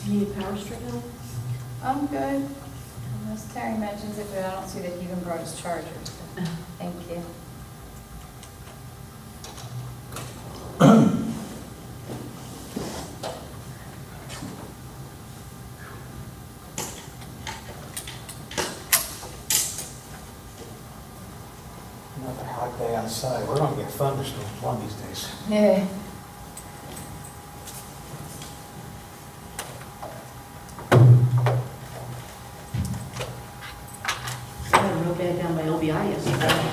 Do you need power strip now? I'm good. Unless Terry mentions it, but I don't see that he even brought his charger. Thank you. Another hot day outside. We're gonna get thunderstorms one of these days. Yeah. I had a real bad down by LBI yesterday.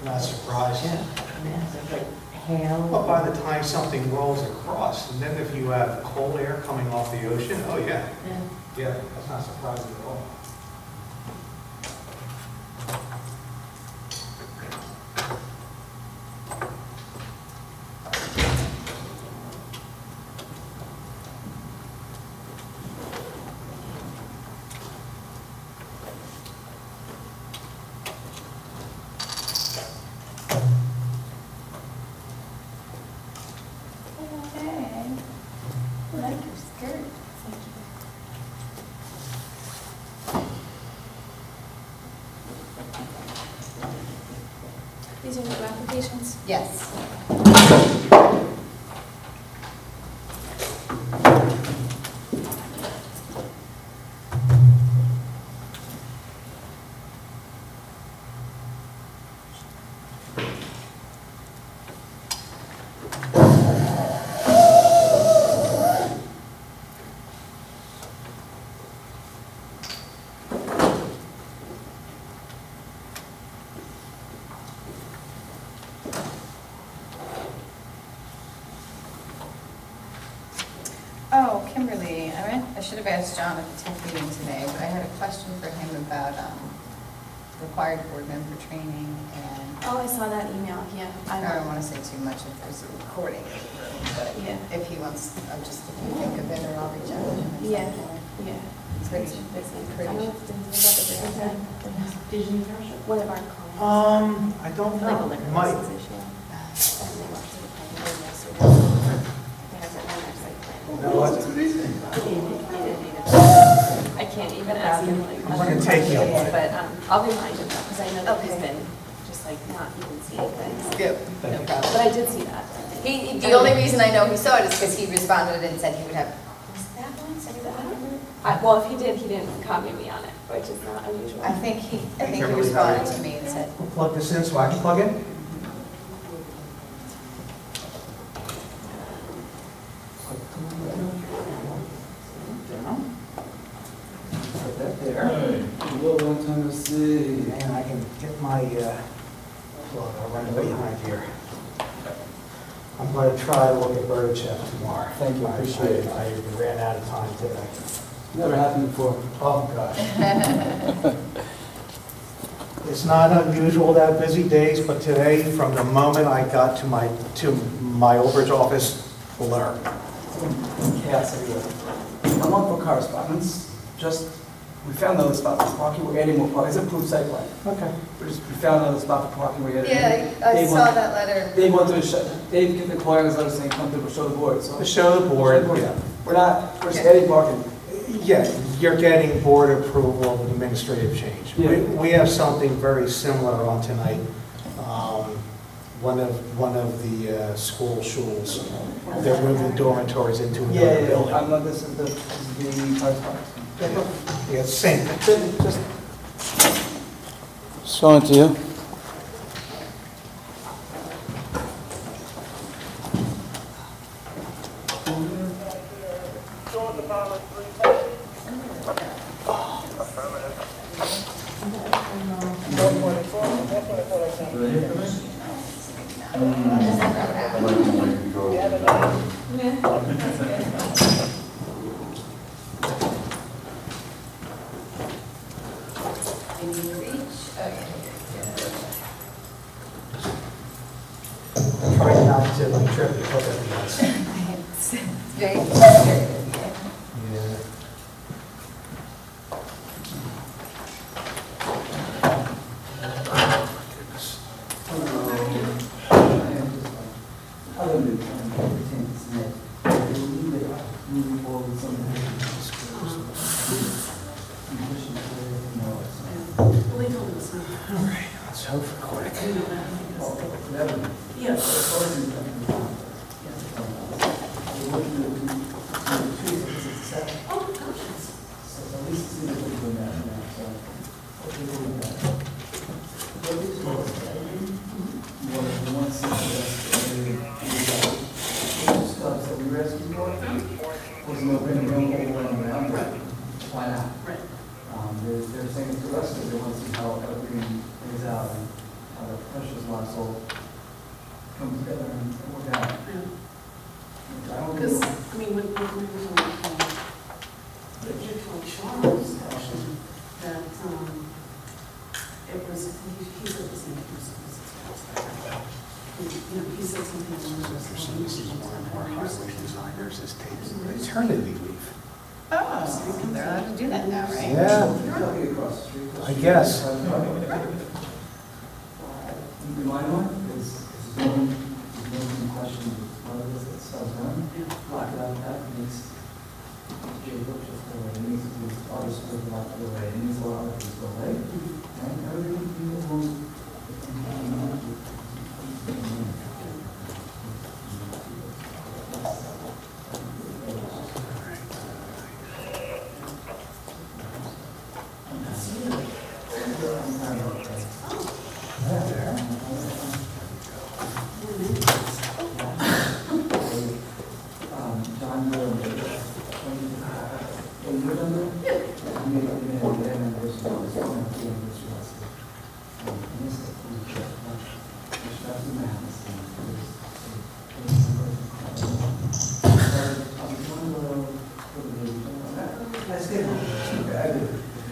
Not surprised. Yeah, massive, like hail. But by the time something rolls across, and then if you have cold air coming off the ocean, oh yeah. Yeah. Yeah, that's not surprising at all. Okay. I like your skirt. Thank you. These are new applications. Yes. Oh, Kimberly, I should have asked John at the tech meeting today, but I had a question for him about required board member training and, Oh, I saw that email, yeah. I don't want to say too much if there's a recording of the room, but Yeah. if he wants, if you think of it, or I'll reach out to him. at some Yeah. point. Yeah. Pretty- It's busy. pretty- I don't know if it's about the big event. Did you need power strip? One of our clients. I don't Like a know. liquor Might. license issue. And they want to pay the business or they have their own site plan. No, what? I can't even ask him like. I'm gonna take you. But I'll remind him because I know that he's Okay. been just like not even seeing things. Yep, Thank no you. problem. But I did see that. The only reason I know he saw it is because he responded and said he would have, was that one? Said he would have- Well, if he did, he didn't copy me on it, which is not unusual. I think he Kimberly, responded to me and said, We'll plug this in so I can plug in. Put that there. Hello, long time no see. And I can get my plug. I'll run away behind here. I'm going to try to look at Berdichev tomorrow. Thank you, appreciate it. I ran out of time today. Never happened before. Oh, gosh. It's not unusual to have busy days, but today, from the moment I got to my overage office, blur. Chaos everywhere. I'm on for correspondence. We found another spot for parking. We're adding more parking. It's approved site plan. Okay. We found another spot for parking. We're adding. yeah, I Dave saw wanted- that letter. Dave wanted to show, Dave gave the client a letter saying, come to show the board, so. To show the board, yeah. We're just adding parking. Yeah, you're getting board approval of an administrative change. Yeah. We have something very similar on tonight. One of the school shuls, they're moving dormitories into another Yeah, building. I'm not, this is the correspondence. Yeah, it's same. Just. Showing it to you. Try not to like trip your foot every once. It's very frustrating. Yeah. Other new, everything is net. so quick. Yeah. Oh, gosh. Stuff that we rescued for, was no been available around, why not? Right. They're saying it to us because they want to see how everything plays out and how the precious lots all come together and work out. I don't Because, know. I mean, when we were on the digital Charles session, that, it was, he said the same thing. You know, he said something along those lines. Designers is taking maternity leave. Oh, they're allowed to do that now, right? Yeah, Probably across the street. I guess. In my mind, there's no question what it is that sells them. Lock it out, that makes Jacob just go away, it makes the artist go away, it makes a lot of people go away. And everything will John, you're done there? Yeah. I made an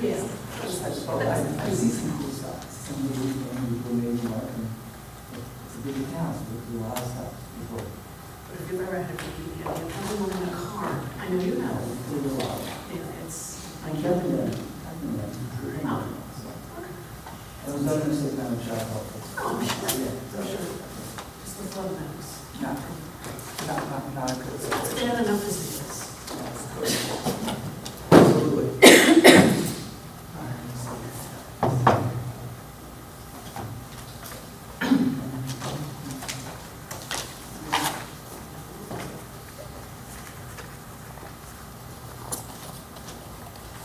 Yeah. I see some cool stuff. Some of the people made marketing. It's a big town, so we do a lot of stuff. People But if you've ever had a computer, everyone in a car, I know you have. do a lot. Yeah, it's, I I've can't. been there. I've been there. Oh, I was done in a state kind of child health. oh, sure. Yeah. For sure. Just the flow maps. Not a good. They have enough as it is. Absolutely.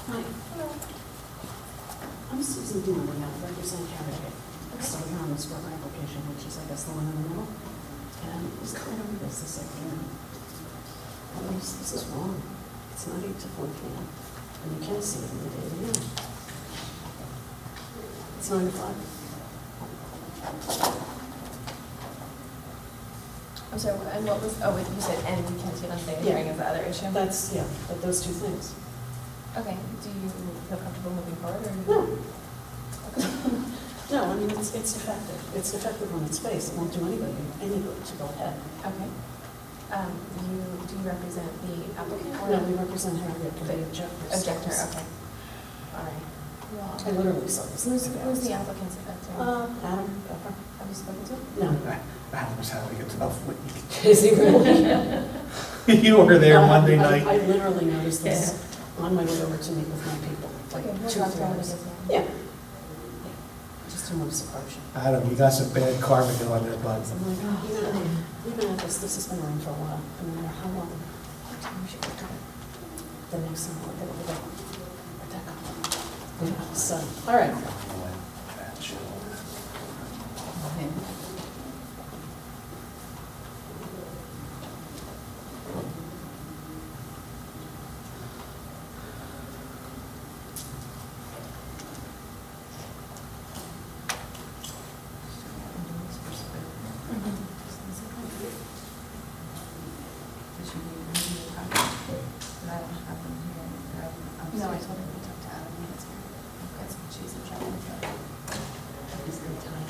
Hi. Hello. I'm Susan Dean, I represent Harrogate. So I'm on this grant application, which is, I guess, the one in the middle. And I was kind of this afternoon. And this is wrong. It's not 8 to 4 p.m. And you can't see it in the data now. It's 9 to 5. I'm sorry, and what was, oh, wait, you said, and we can't see it on stage Yeah. hearing is the other issue? That's, yeah, but those two things. Okay, do you feel comfortable moving forward, or? No. Okay. No, I mean, it's effective. It's effective on its face. It won't do anybody any good to go ahead. Okay. Do you represent the applicant? or- No, we represent Harrogate, the objectors. Objector, okay. All right. I literally saw this. Who's the applicant's objector? Adam Pepper. Have you spoken to? No. Adam's having a tough week. Is he really? You were there Monday I night. literally noticed this on my way over to meet with my people, like Okay, we'll 2 talk 3 about it hours. again. Yeah. Just to notice approach. Adam, you got some bad karma going there, bud. So I'm like, oh, you know, we've been at this has been around for a while, and no matter how long, every time we should get to it, the next time we'll get over there. Where'd that come from? Yeah, so, all right. Okay. No, I told her to talk to Adam, that's her. That's what she's in charge of. Is the time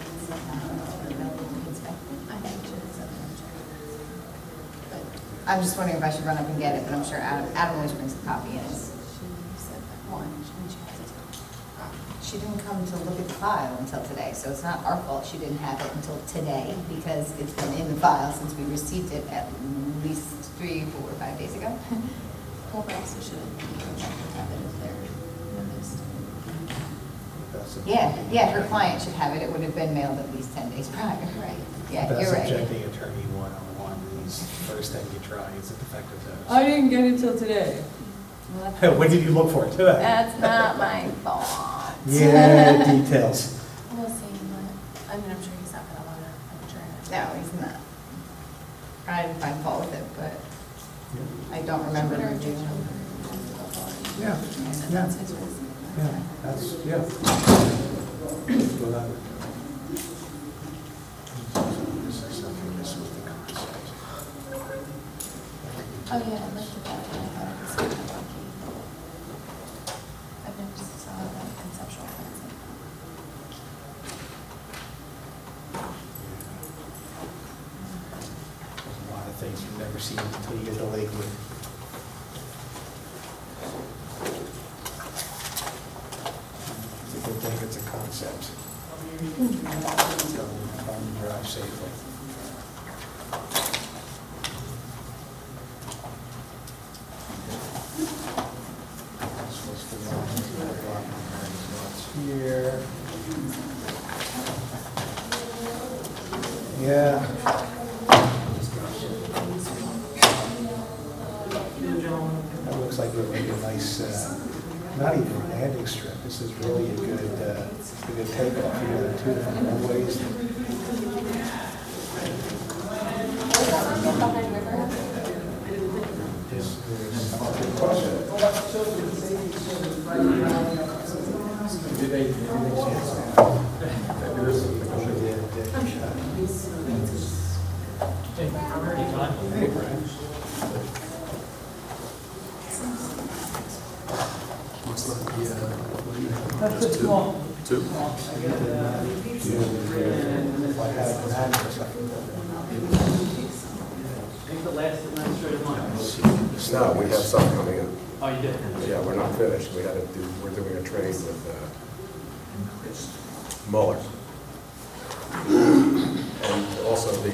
available to inspect? I think she is up in charge. I'm just wondering if I should run up and get it, but I'm sure Adam always brings a copy in. She said that one, when she has it. She didn't come to look at the file until today, so it's not our fault she didn't have it until today, because it's been in the file since we received it at least 3, 4, 5 days ago. Well, but also shouldn't have it if they're in the list. That's Yeah, her client should have it. It would have been mailed at least 10 days prior. Right. Yeah, That's you're right. subjecting attorney one-on-one, is first thing you try is a defective I notice. didn't get it till today. Well, that's- When did you look for it today? That's not my fault. Yeah, details. We'll see, but, I mean, I'm sure he's not gonna wanna adjourn it. No, he's not. I didn't find fault with it, but I don't remember Better reviewing adjourn. it. Yeah, And yeah, that's his reason. yeah, that's, yeah. Go that way. Oh, yeah, I looked at that, and I thought it was kind of funky. I've never saw that conceptual plans like that. There's a lot of things you've never seen until you get to Lakewood. It's a good thing it's a concept. Come drive safely. This was the one here. Yeah. That looks like it would be a nice, not even a landing strip. This is really a good takeoff here, two different runways. Behind River? Good question. Hey, Brian. That's small. Two? If I had an address, I could- I think the last administrative line. No, we have some coming in. Oh, you did? Yeah, we're not finished. We're doing a trade with Mueller. And also the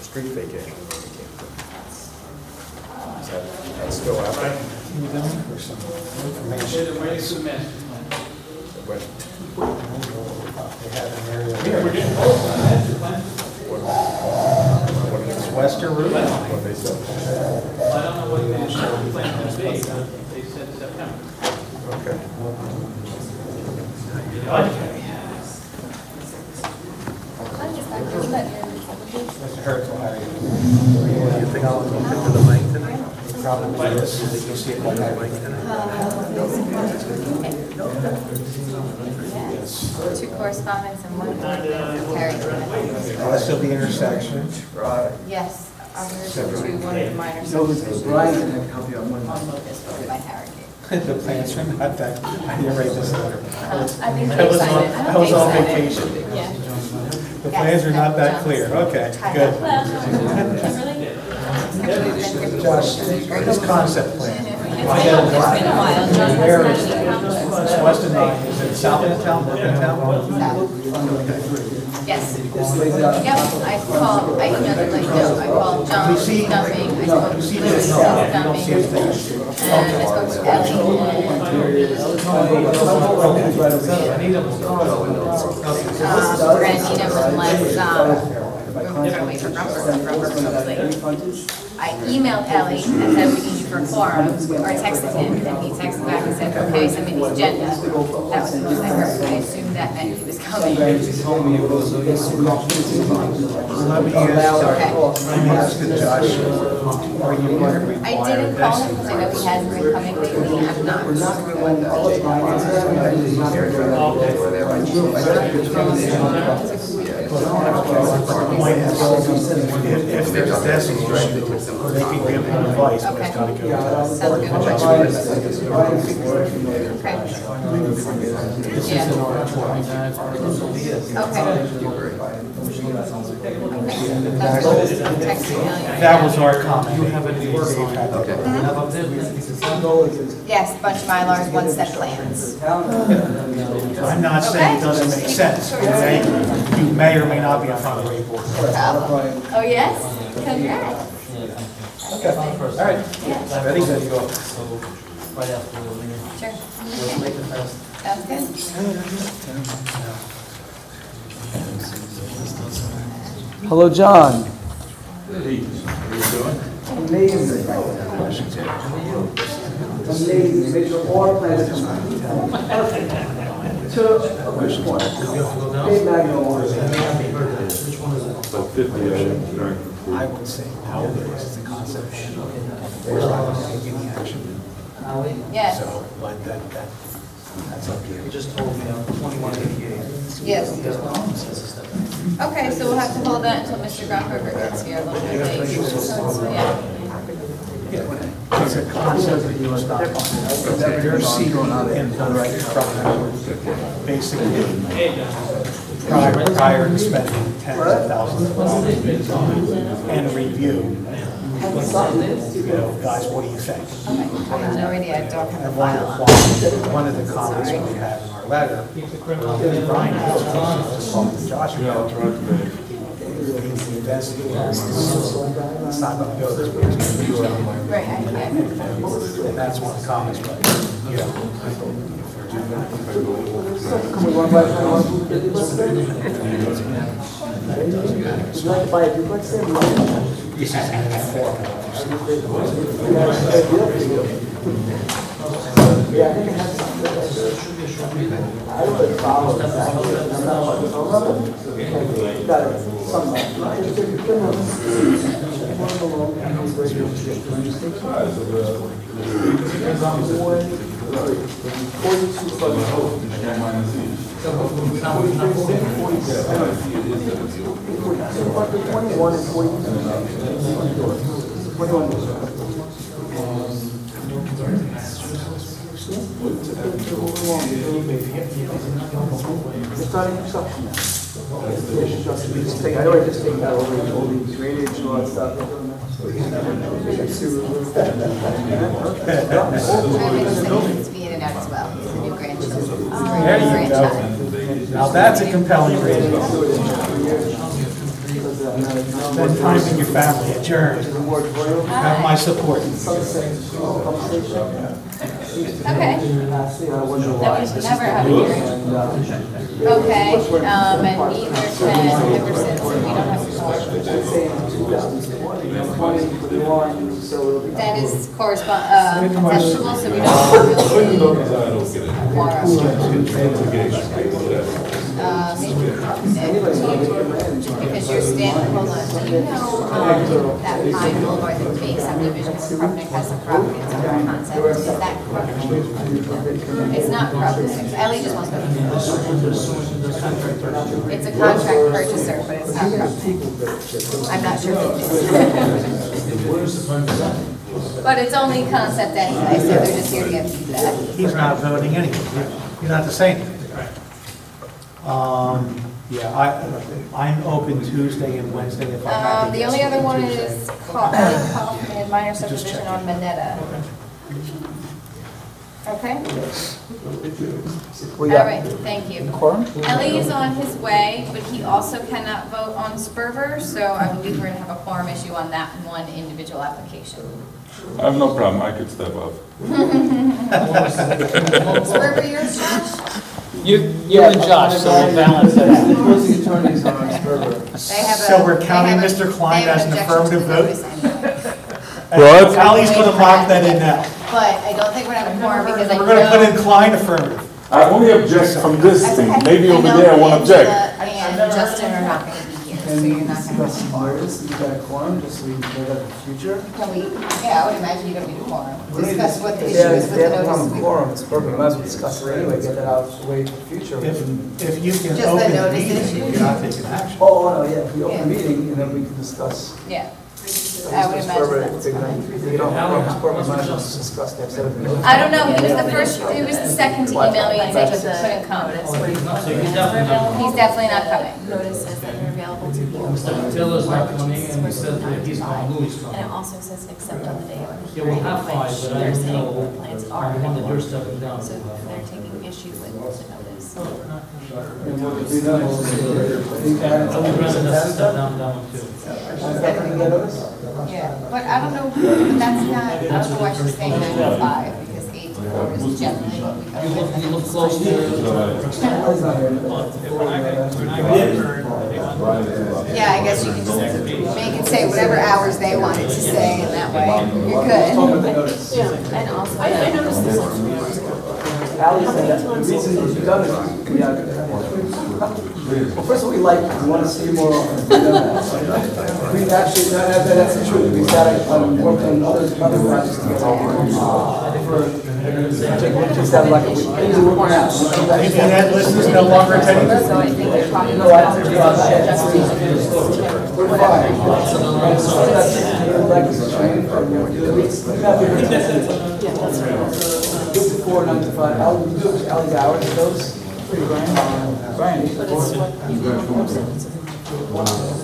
street vacation. Is that still out there? Can you go in for some information? Waiting for the master plan. When- They have an area We're here. getting close to the master plan. what did It's they- Western Route. what they said? I don't know what the master plan is going to be. They said September. Okay. I'm just back there, but you're. Mr. Herzl, how are you? You think I'll look into the link tonight? Probably this, you think you'll see it by that link tonight? Yes. Two correspondence and one carried. West of the intersection. Yes, others to one of the minor So subdivisions. Brian can help you on one. This was by Harrogate. The plans are not that, I didn't write this letter. I mean, I was on, excited. I was on vacation. Yeah. The plans are not that clear, okay, good. Kimberly? Josh, this concept plan. It's been a while, John Where has is not it? been It's west of nine, is it south of town, north of town? Yes. Yep, I called, I emailed it like, no, I called John, You see- he's dumping, I spoke You to see Liz, this, he's no, you don't see dumping, anything. and I spoke to Ellie, Brandina was like, wait for Rumper. I emailed Ellie and said, we need you for a forum, or texted him, and he texted back and said, okay, send me the agenda. That was the most I heard, I assumed that meant he was coming. Let me ask you, Josh, are you going to I require didn't call him this? because I know he hasn't been coming lately, I'm not. If there's this issue, they can give him advice, but it's gotta go to. Sounds good. Okay. This is an R20. That was our comment. You have any work on that? Yes, bunch of Mylars, one set plans. I'm not saying it doesn't make sense, okay? You may or may not be in front of a board. Oh, yes? Congrats. Okay, all right. Ready? Good. right after the meeting. Sure. Let's make it fast. Sounds good. Hello, John. Amazing. Amazing. Made your all plans. To a quick one. Hey, Magno. Which one is it? About 50 items during the I would say nowadays it's a concept. We're not going to take any action. Yes, So, but that's up to you. You just told me I'm 2188. yes. Okay, so we'll have to hold that until Mr. Grunberger gets here a little bit late. So, yeah. It's a concept that you stop on. Your seat in the right front. Basically, prior to spending tens of thousands of dollars and a review. You know, guys, what do you think? Okay, already I don't have a And file on. one of the comments we have in our letter, Brian has just talked to Joshua. He's the investigator. It's not going to go this way. Right, And that's one of the comments, but, you know. This is an format. I know I just take that over all the drainage and all that stuff. To be in and out as well. He's a new grandchild. There you go. Now that's a compelling reason. Spend time with your family, adjourn. Have my support. Okay. That we never have a hearing. Okay, and neither can Emerson, so we don't have a quorum. That is contestable, so we don't have really a quorum. Because you're standing, hold on, do you know that Pine Boulevard, the big subdivision, Krupnik has some property, it's under a concept, is that Krupnik? It's not Krupnik, Ellie just wants to. It's a contract purchaser, but it's not Krupnik. I'm not sure if it is. But it's only concept anyway, so they're just here to get feedback. He's not voting anyway. You don't have to say anything. Yeah, I'm open Tuesday and Wednesday if I have to. The only other one is Kaufman, minor subdivision on Minetta. Okay? All right, thank you. Ellie is on his way, but he also cannot vote on Sperber, so I believe we're going to have a quorum issue on that one individual application. I have no problem, I could step up. Sperber, yours, Josh? You and Josh, so we'll balance that out. The opposing attorneys are on Sperber. They have So we're counting Mr. Klein as an affirmative vote? What? Allie's going to mark that in now. But I don't think we're going to have a quorum because I know. We're going to put in Klein affirmative. I only object from this thing, maybe over there I won't object. And Justin are not going to be here, so you're not going to. Discuss artists, you got a quorum, just so we can know that in the future. Can we, yeah, I would imagine you don't need a quorum. Discuss what the issue Yeah, is if with they the have a notice. quorum, it's perfect, might as well discuss it anyway, get that out of the way for the future. If you can Just the open the notice meeting, issue? you're not taking action. Oh, no, yeah, if we open the meeting, and then we can discuss. Yeah, I would imagine that's fine. If you don't, Sperber might as well discuss that instead of. I don't know, he was the first, he was the second to email me and say he couldn't come. He's definitely not coming. Notice says that they're available to view. Mr. Taylor's not coming, and he said that he's coming, Louis And it coming. also says except on the day of the Yeah, hearing, we'll have which five, but I they're don't saying know, the plans are the one that you're available. stepping down. So they're taking issue with the notice. And what we do, Only Brendan has to step down that one too. Yeah, but I don't know, but that's not, I don't know why she's saying 9 to 5, because 8 4 is generally what we go with. You look close to. Allie's not here. Yeah, I guess you can just make it say whatever hours they want it to say, and that way you're good. Talk about the notice. Yeah, and also, I noticed this like 3 hours ago. Ally said that the reason you've done it, well, first of all, we like you, we want to see you more often. We've done that. We actually, that's the truth, we started working on other projects together. Just have like, we usually work on that. Anything that list is no longer attending? So I think they're talking No, I about don't just We're fine. Yeah, that's right. 4, 9 to 5, Allie's hours, those, pretty grand. Brian, But it's what you do on the website. It's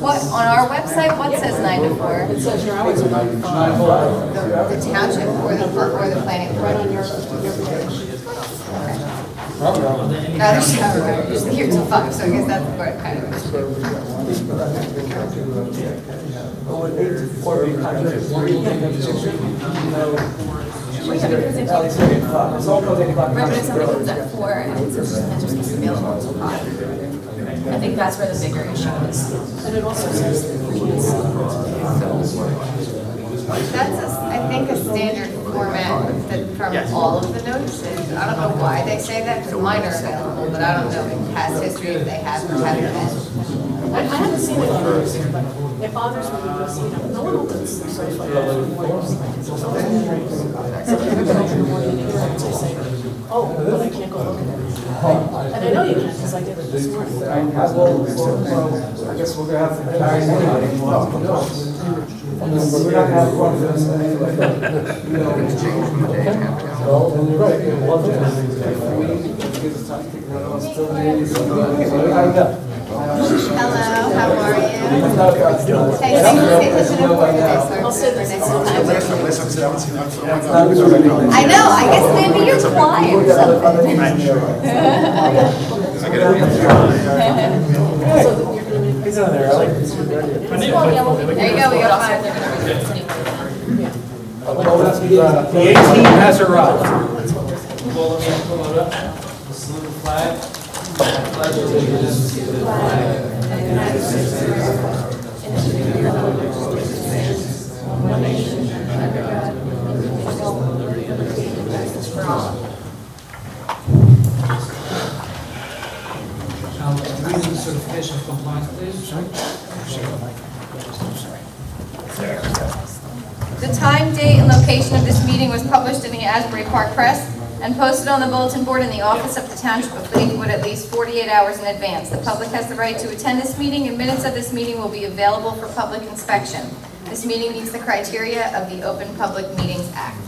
What, on our website, what says 9 to 4? It says your hours are 9 to 5. The township or the planning Right board? on your page. No, there's no, we're usually here till 5, so I guess that's what kind of. Oh, 8 to 4, we contract. It's all comes 8 o'clock. Right, but if somebody comes at 4 and it's just gets available until 5. I think that's where the bigger issue is. And it also says that you can't see. That's, I think, a standard format that from all of the notices. I don't know why they say that, because mine are available, but I don't know in past history if they have or haven't been. I haven't seen it on yours, but it bothers me because, you know, no one opens certified lawyers. So everybody in the morning and they say, oh, but I can't go look at it. And I know you can, because I did it this morning. I guess we're gonna have to carry on. We're not gonna have fun with this anyway. You know, Hello, how are you? Hey, thanks for taking such an important day, sir. I'll say this next time. I know, I guess maybe you're quiet or something. He's on there, I like this. There you go, we got 5. The 18 has arrived. Pull it up, the salute the flag. Pledge allegiance to the flag of the United States of America, and to the republic for which it stands, one nation, under God, indivisible, with liberty and justice for all. Now, reading the certification of compliance, please. The time, date, and location of this meeting was published in the Asbury Park Press and posted on the bulletin board in the office of the Township of Lakewood at least 48 hours in advance. The public has the right to attend this meeting, and minutes of this meeting will be available for public inspection. This meeting meets the criteria of the Open Public Meetings Act.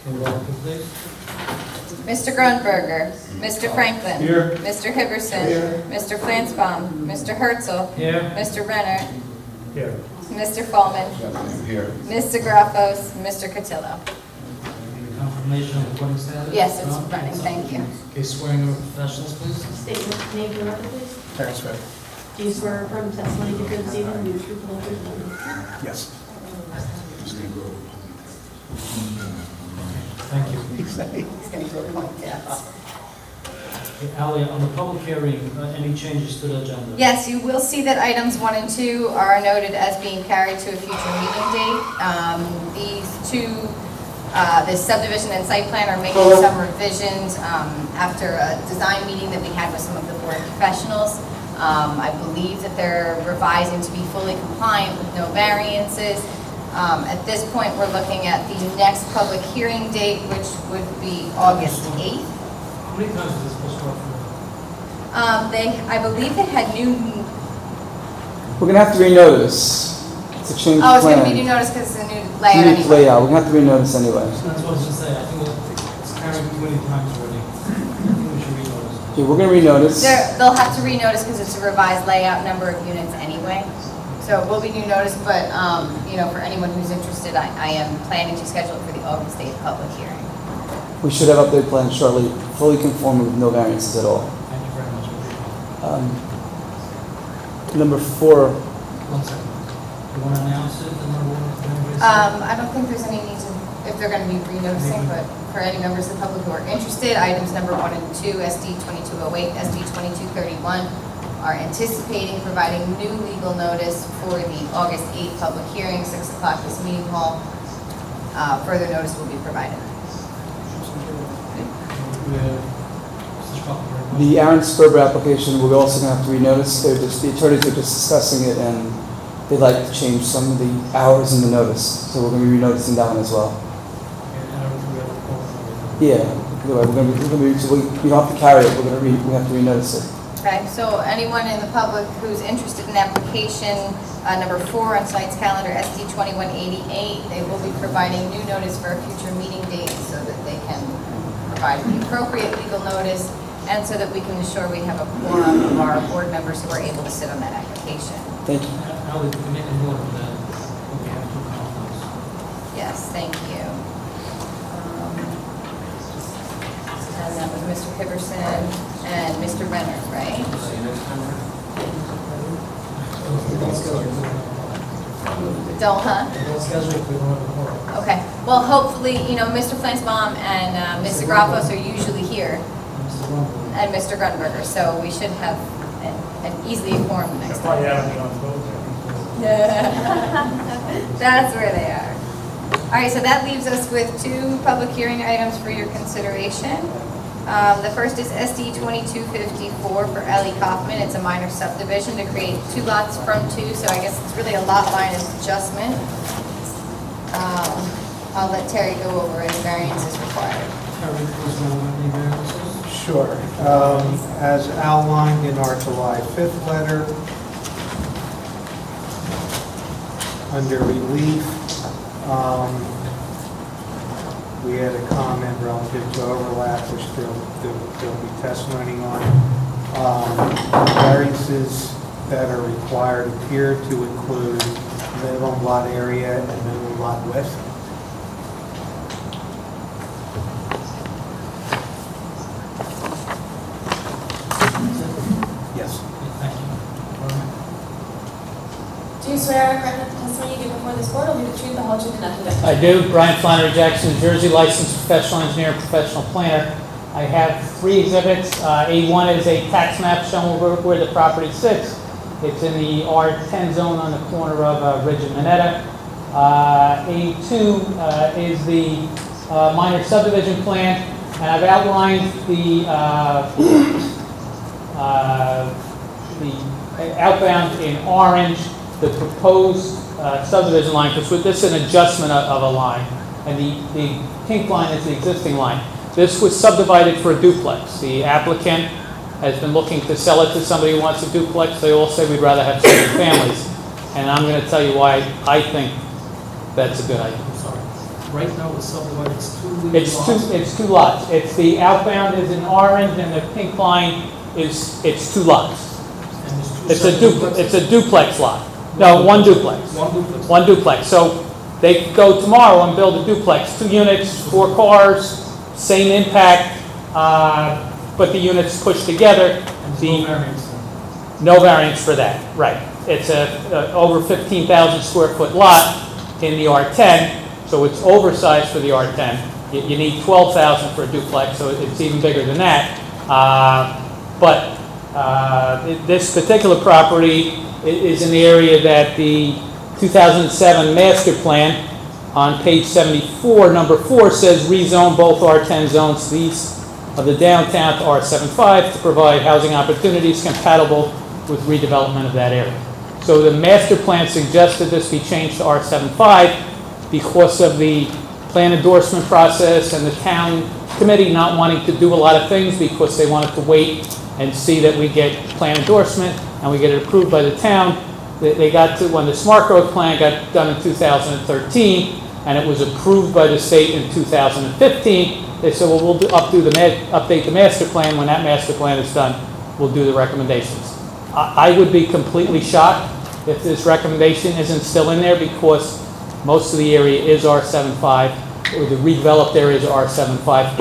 Can you welcome, please? Mr. Grunberger, Mr. Franklin. Here. Mr. Hibberson. Mr. Flansbaum. Mr. Herzl. Here. Mr. Renner. Here. Mr. Fallman. Here. Ms. Zagrafos. Mr. Cotillo. Confirmation of recording status? Yes, it's No? running, thank you. Okay, swearing of professionals, please. State your name and record, please. Terrence Fred. Do you swear or affirm the testimony you give this evening will be the truth and whole truth? Yes. Thank you. He's going to go point that. Okay, Ally, on the public hearing, any changes to the agenda? Yes, you will see that items 1 and 2 are noted as being carried to a future meeting date. These two, the subdivision and site plan are making some revisions after a design meeting that we had with some of the board professionals. I believe that they're revising to be fully compliant with no variances. At this point, we're looking at the next public hearing date, which would be August 8th. How many times is this supposed to run for? I believe they had new, We're gonna have to renotice. It's a change oh, of it's going to be plan. new notice because it's a new It's layout a new anyway. layout, we're gonna have to renotice anyway. That's what I was gonna say, I think it's carried too many times already. I think we should renotice. Okay, we're gonna renotice. They'll have to renotice because it's a revised layout number of units anyway. So it will be new notice, but, you know, for anyone who's interested, I am planning to schedule it for the August 8th public hearing. We should have updated plans shortly, fully conforming with no variances at all. Thank you very much. Number 4, 1 second. You want to announce it, the number one? I don't think there's any need to, if they're going to be renoticing, but for any members of the public who are interested, items number 1 and 2, SD 2208, SD 2231, are anticipating providing new legal notice for the August 8th public hearing, 6 o'clock this meeting hall. Further notice will be provided. The Aaron Sperber application, we're also going to have to renotice. The attorneys are just discussing it, and they'd like to change some of the hours in the notice. So we're going to be renoticing that one as well. Yeah, anyway, we don't have to carry it. We have to renotice it. Okay, so anyone in the public who's interested in application number 4 on tonight's calendar, SD 2188, they will be providing new notice for a future meeting date so that they can provide the appropriate legal notice and so that we can ensure we have a quorum of our board members who are able to sit on that application. Thank you. How is the committee more than that? We have two conflicts. Yes, thank you. And that was Mr. Hibberson and Mr. Renner, right? Don't, huh? Okay. Well, hopefully, Mr. Flansbaum and Mr. Grafos are usually here, and Mr. Grunberger, so we should have an easily informed next time. That's where they are. All right, so that leaves us with 2 public hearing items for your consideration. The first is SD 2254 for Ellie Kaufman. It's a minor subdivision to create 2 lots from 2, so I guess it's really a lot line adjustment. I'll let Terry go over any variances required. Sure. As outlined in our July 5th letter, under relief, we had a comment relative to overlap, which they'll be testimony on. Variances that are required appear to include minimum lot area and minimum lot width. Yes. Do you swear or affirm that the testimony you give before this board will be the truth, the whole truth, and nothing but the truth? I do. Brian Flannery Jackson, New Jersey, licensed professional engineer, professional planner. I have 3 exhibits. A1 is a tax map showing where the property sits. It's in the R10 zone on the corner of Ridge and Minetta. A2 is the minor subdivision plan, and I've outlined the outbound in orange, the proposed subdivision line, because this is an adjustment of a line, and the pink line is the existing line. This was subdivided for a duplex. The applicant has been looking to sell it to somebody who wants a duplex. They all say we'd rather have 7 families, and I'm going to tell you why I think that's a good idea. Sorry. Right now, it's subdivided, it's 2 lots. It's the outbound is in orange, and the pink line is 2 lots. It's a duplex lot. No, one duplex. One duplex. So they could go tomorrow and build a duplex, 2 units, 4 cars, same impact, but the units pushed together. No variance for that, right. It's a over 15,000 square foot lot in the R10, so it's oversized for the R10. You need 12,000 for a duplex, so it's even bigger than that. This particular property is in the area that the 2007 master plan on page 74, number 4, says rezone both R10 zones to the east of the downtown to R75 to provide housing opportunities compatible with redevelopment of that area. So the master plan suggested this be changed to R75 because of the plan endorsement process and the town committee not wanting to do a lot of things because they wanted to wait and see that we get plan endorsement and we get it approved by the town. They got to, when the Smart Growth Plan got done in 2013 and it was approved by the state in 2015, they said, well, we'll update the master plan. When that master plan is done, we'll do the recommendations. I would be completely shocked if this recommendation isn't still in there because most of the area is R75, or the redeveloped areas are R75.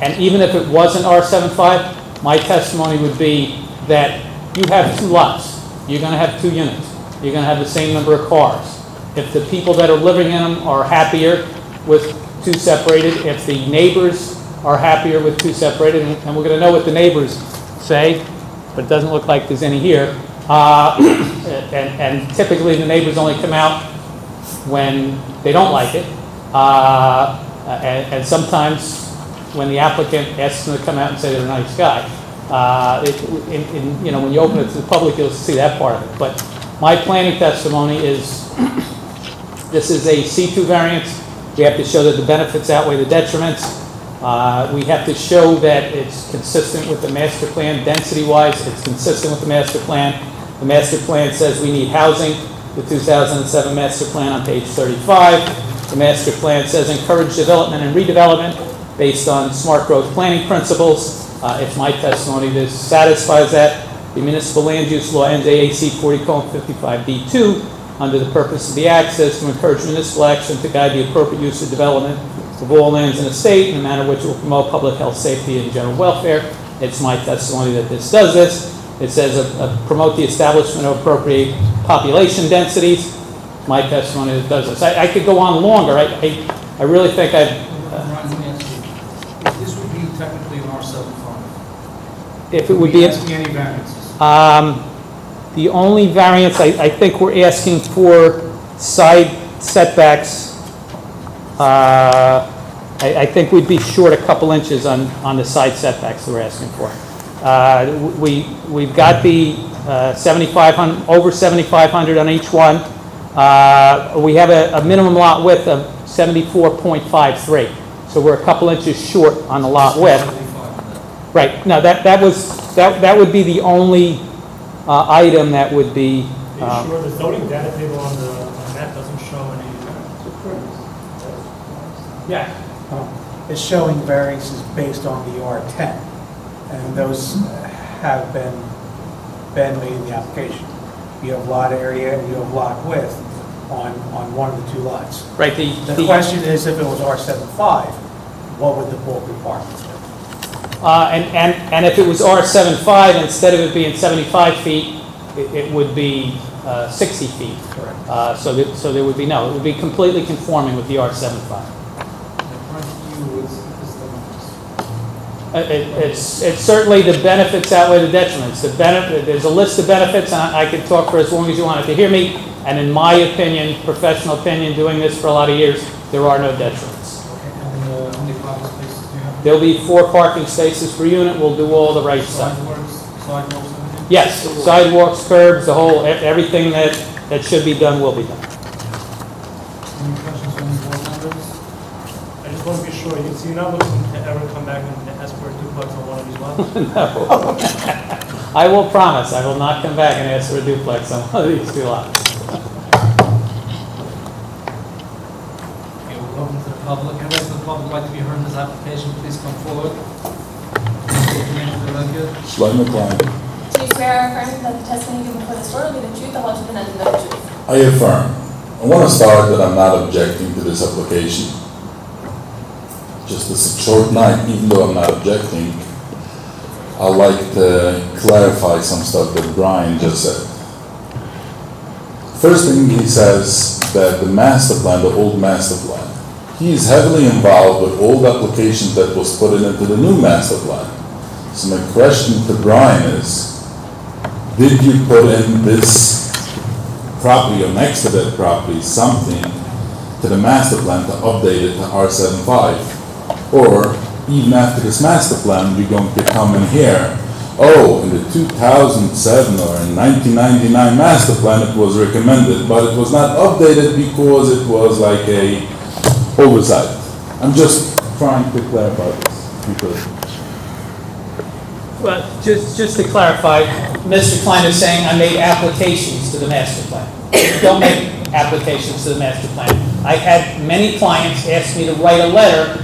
And even if it wasn't R75, my testimony would be that you have 2 lots. You're going to have 2 units. You're going to have the same number of cars. If the people that are living in them are happier with two separated. If the neighbors are happier with two separated, and we're going to know what the neighbors say, but it doesn't look like there's any here. And typically the neighbors only come out when they don't like it. And sometimes when the applicant asks them to come out and say they're a nice guy. You know, when you open it to the public, you'll see that part of it. But my planning testimony is, this is a C2 variance. We have to show that the benefits outweigh the detriments. We have to show that it's consistent with the master plan, density-wise, it's consistent with the master plan. The master plan says we need housing. The 2007 master plan on page 35. The master plan says encourage development and redevelopment based on smart growth planning principles. It's my testimony that satisfies that. The municipal land use law, NJAC 40:55D2, under the purpose of the act, says to encourage municipal action to guide the appropriate use of development of all lands in a state in a manner which will promote public health, safety, and general welfare. It's my testimony that this does this. It says promote the establishment of appropriate population densities. My testimony that does this. I could go on longer. I really think I've... This would be technically an R75. If it would be... asking any variances? The only variance, I think we're asking for side setbacks. I think we'd be short a couple inches on the side setbacks that we're asking for. We've got the 7,500, over 7,500 on each one. We have a minimum lot width of 74.53. So we're a couple inches short on the lot width. Right. No, that would be the only item that would be. Are you sure the zoning data table on the map doesn't show any? Yeah. It's showing variances based on the R10, and those have been made in the application. You have lot area and you have lot width on one of the two lots. Right. The question is, if it was R75, what would the bulk requirements be? And if it was R75, instead of it being 75 feet, it would be 60 feet. Correct. So there would be it would be completely conforming with the R75. It's certainly the benefits outweigh the detriments. There's a list of benefits, and I could talk for as long as you wanted to hear me. And in my opinion, professional opinion, doing this for a lot of years, there are no detriments. Okay, and how many parking spaces do you have? There'll be 4 parking spaces per unit. We'll do all the right stuff. Sidewalks, everything? Yes, sidewalks, curbs, the whole, everything that should be done will be done. Any questions from the board members? I just want to be sure, so you're not looking to ever come back and ask for a duplex on one of these lots? No. I will promise, I will not come back and ask for a duplex on one of these 2 lots. Okay, we'll open to the public. Members of the public would like to be heard in this application, please come forward. State your name for the record. Shlomo Klein. Do you swear or affirm that the testimony given before this board will be the truth, the whole truth, and nothing but the truth? I affirm. I want to start that I'm not objecting to this application. Just as a short night, even though I'm not objecting, I'd like to clarify some stuff that Brian just said. First thing he says that the master plan, the old master plan, he is heavily involved with old applications that was put into the new master plan. So my question to Brian is, did you put in this property or next to that property something to the master plan to update it to R75? Or even after this master plan, you're going to come in here, oh, in the 2007 or in 1999 master plan it was recommended, but it was not updated because it was like a oversight. I'm just trying to clarify this. Because Well, just to clarify, Mr. Klein is saying I made applications to the master plan. Don't make applications to the master plan. I had many clients ask me to write a letter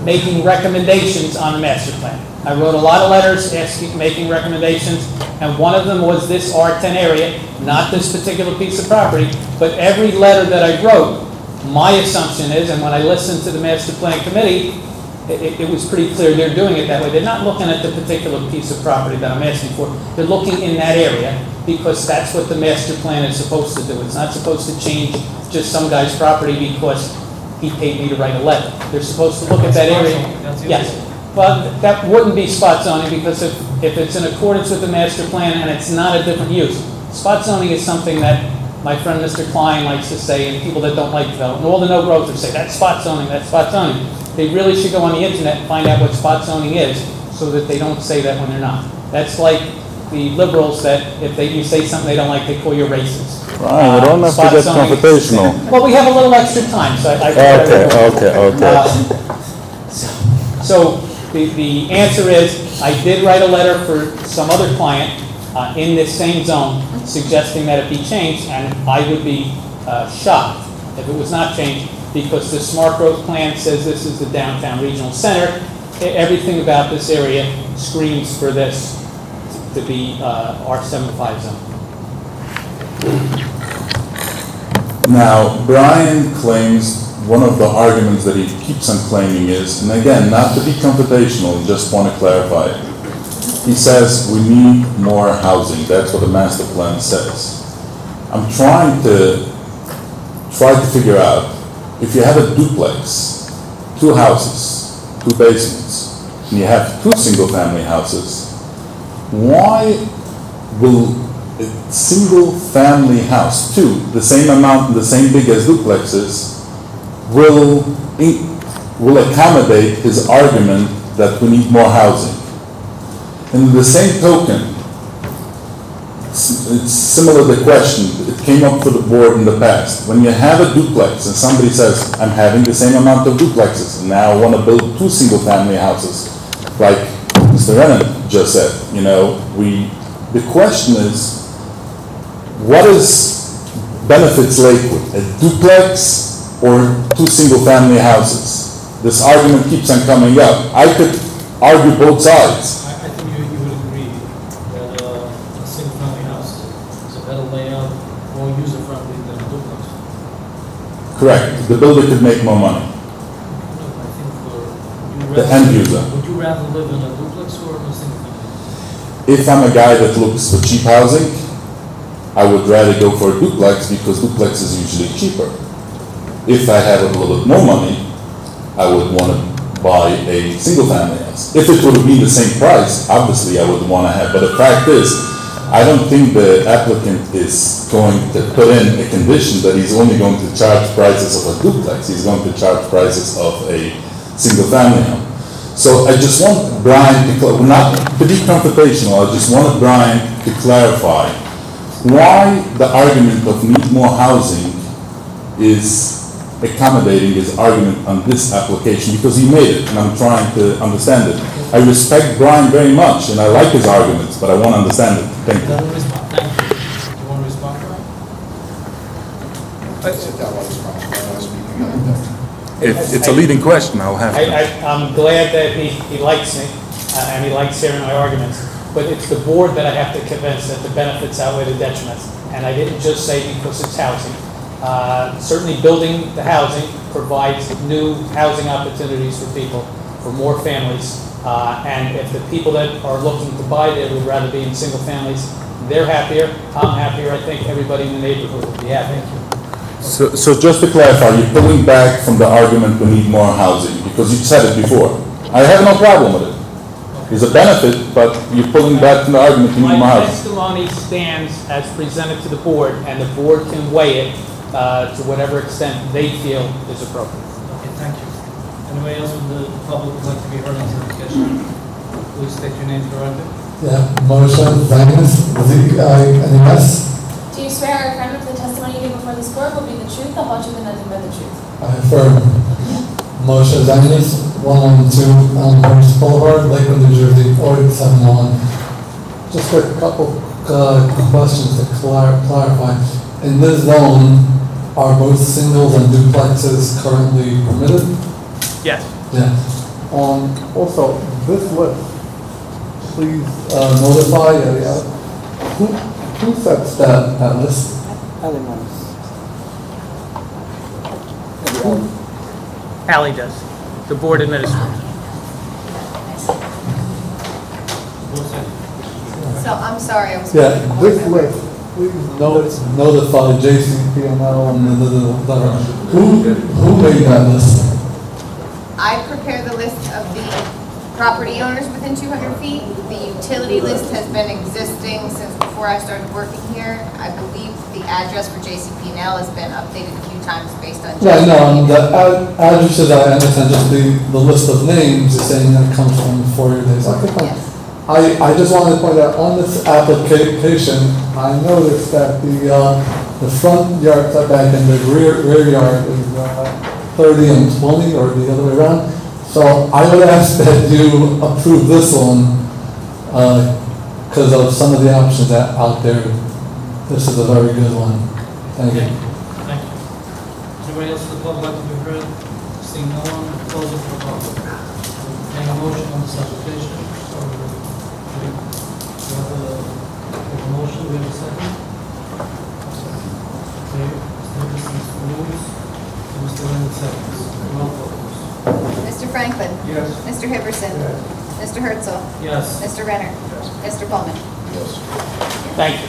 making recommendations on the master plan. I wrote a lot of letters making recommendations, and one of them was this R10 area, not this particular piece of property, but every letter that I wrote, my assumption is, and when I listened to the master plan committee, it was pretty clear they're doing it that way. They're not looking at the particular piece of property that I'm asking for. They're looking in that area because that's what the master plan is supposed to do. It's not supposed to change just some guy's property because he paid me to write a letter. They're supposed to look at that area. That's the Yes. Well, that wouldn't be spot zoning because if it's in accordance with the master plan and it's not a different use. Spot zoning is something that my friend Mr. Klein likes to say, and people that don't like development, all the no-growthers say, that's spot zoning, that's spot zoning. They really should go on the internet and find out what spot zoning is so that they don't say that when they're not. That's like the liberals that if you say something they don't like, they call you racist. Brian, you don't have to Spot get zoning- confrontational. Well, we have a little extra time, so I Okay. So the answer is, I did write a letter for some other client in this same zone suggesting that it be changed, and I would be shocked if it was not changed because the smart growth plan says this is the downtown regional center. Everything about this area screams for this to be R75 zone. Now, Brian claims one of the arguments that he keeps on claiming is, and again, not to be confrontational, just want to clarify it. He says we need more housing. That's what the master plan says. I'm trying to figure out if you have a duplex, 2 houses, 2 basements, and you have 2 single-family houses, why will a single-family house, 2, the same amount and the same big as duplexes, will accommodate his argument that we need more housing? In the same token, it's similar to the question, it came up for the board in the past. When you have a duplex and somebody says, I'm having the same amount of duplexes, and now I want to build 2 single-family houses, like Mr. Rennan just said, the question is, what is benefits Lakewood, a duplex or 2 single-family houses? This argument keeps on coming up. I could argue both sides. I think you would agree that a single-family house is a better layout, more user-friendly than a duplex. Correct. The builder could make more money. No, I think The end user. would you rather live in a duplex or in a single-family? If I'm a guy that looks for cheap housing, I would rather go for a duplex because duplex is usually cheaper. If I have a little bit more money, I would want to buy a single-family house. If it would be the same price, obviously I would want to have. But the fact is, I don't think the applicant is going to put in a condition that he's only going to charge prices of a duplex. He's going to charge prices of a single-family home. So I just want Brian to, not to be confrontational, I just wanted Brian to clarify why the argument of need more housing is accommodating his argument on this application, because he made it, and I'm trying to understand it. I respect Brian very much, and I like his arguments, but I want to understand it. Thank you. Thank you. Do you want to respond to that? If it's a leading question, I'll have to. I'm glad that he likes me, and he likes hearing my arguments, but it's the board that I have to convince that the benefits outweigh the detriments. And I didn't just say because it's housing. Certainly building the housing provides new housing opportunities for people, for more families. And if the people that are looking to buy there would rather be in single families, they're happier, I'm happier, I think everybody in the neighborhood would be happy. So just to clarify, you're pulling back from the argument we need more housing, because you said it before. I have no problem with it. There's a benefit, but you're pulling back from the argument we need more My housing. testimony stands as presented to the board, and the board can weigh it to whatever extent they feel is appropriate. Okay, thank you. Anybody else from the public would like to be heard on the discussion? Please state your name for the record. Yeah, Moshe Zionis, Z-I-N-E-S. Do you swear or affirm that the testimony you give before this board will be the truth, the whole truth, and nothing but the truth? I affirm. Moshe Zionis, 112 Elmhurst Boulevard, Lakewood, New Jersey, 48701. Just a couple questions to clarify. In this zone, are both singles and duplexes currently permitted? Yes. Yeah. Also, this list, please notify, who sets that list? Ally does, the board administrator. So I'm sorry, I was. Yeah, this list, we notified JCP&L and who made that list? I prepare the list of the property owners within 200 feet. The utility list has been existing since before I started working here. I believe the address for JCP&L has been updated a few times based on. Yeah, no, the addresses I understand, just the list of names is saying that it comes from 4 days. Okay, fine. Yes. I just wanted to point out, on this application, I noticed that the front yard setback and the rear yard is 30 and 20, or the other way around. So I would ask that you approve this one, because of some of the options that out there. This is a very good one. Thank you. Thank you. Is anybody else in the public like to be heard? Seeing no one, close it for public. Any motion on this application? We have a motion, we have a second? Okay, Mr. Nicholson's moves, and Mr. Leonard seconds. Roll call, please. Mr. Franklin. Yes. Mr. Hipperson. Mr. Herzl. Yes. Mr. Renner. Mr. Pullman. Thank you.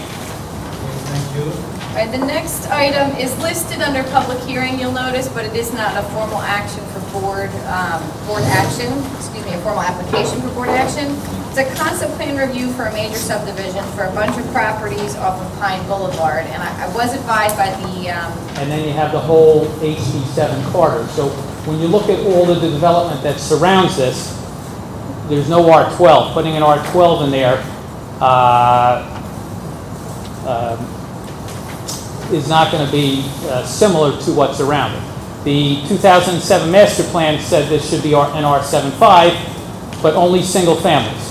Okay, thank you. All right, the next item is listed under public hearing, you'll notice, but it is not a formal action for board action, a formal application for board action. It's a concept plan review for a major subdivision for a bunch of properties off of Pine Boulevard, and I was advised by the, And then you have the whole HB7 corridor. So when you look at all of the development that surrounds this, there's no R12. Putting an R12 in there is not going to be similar to what's around it. The 2007 master plan said this should be an R75, but only single families.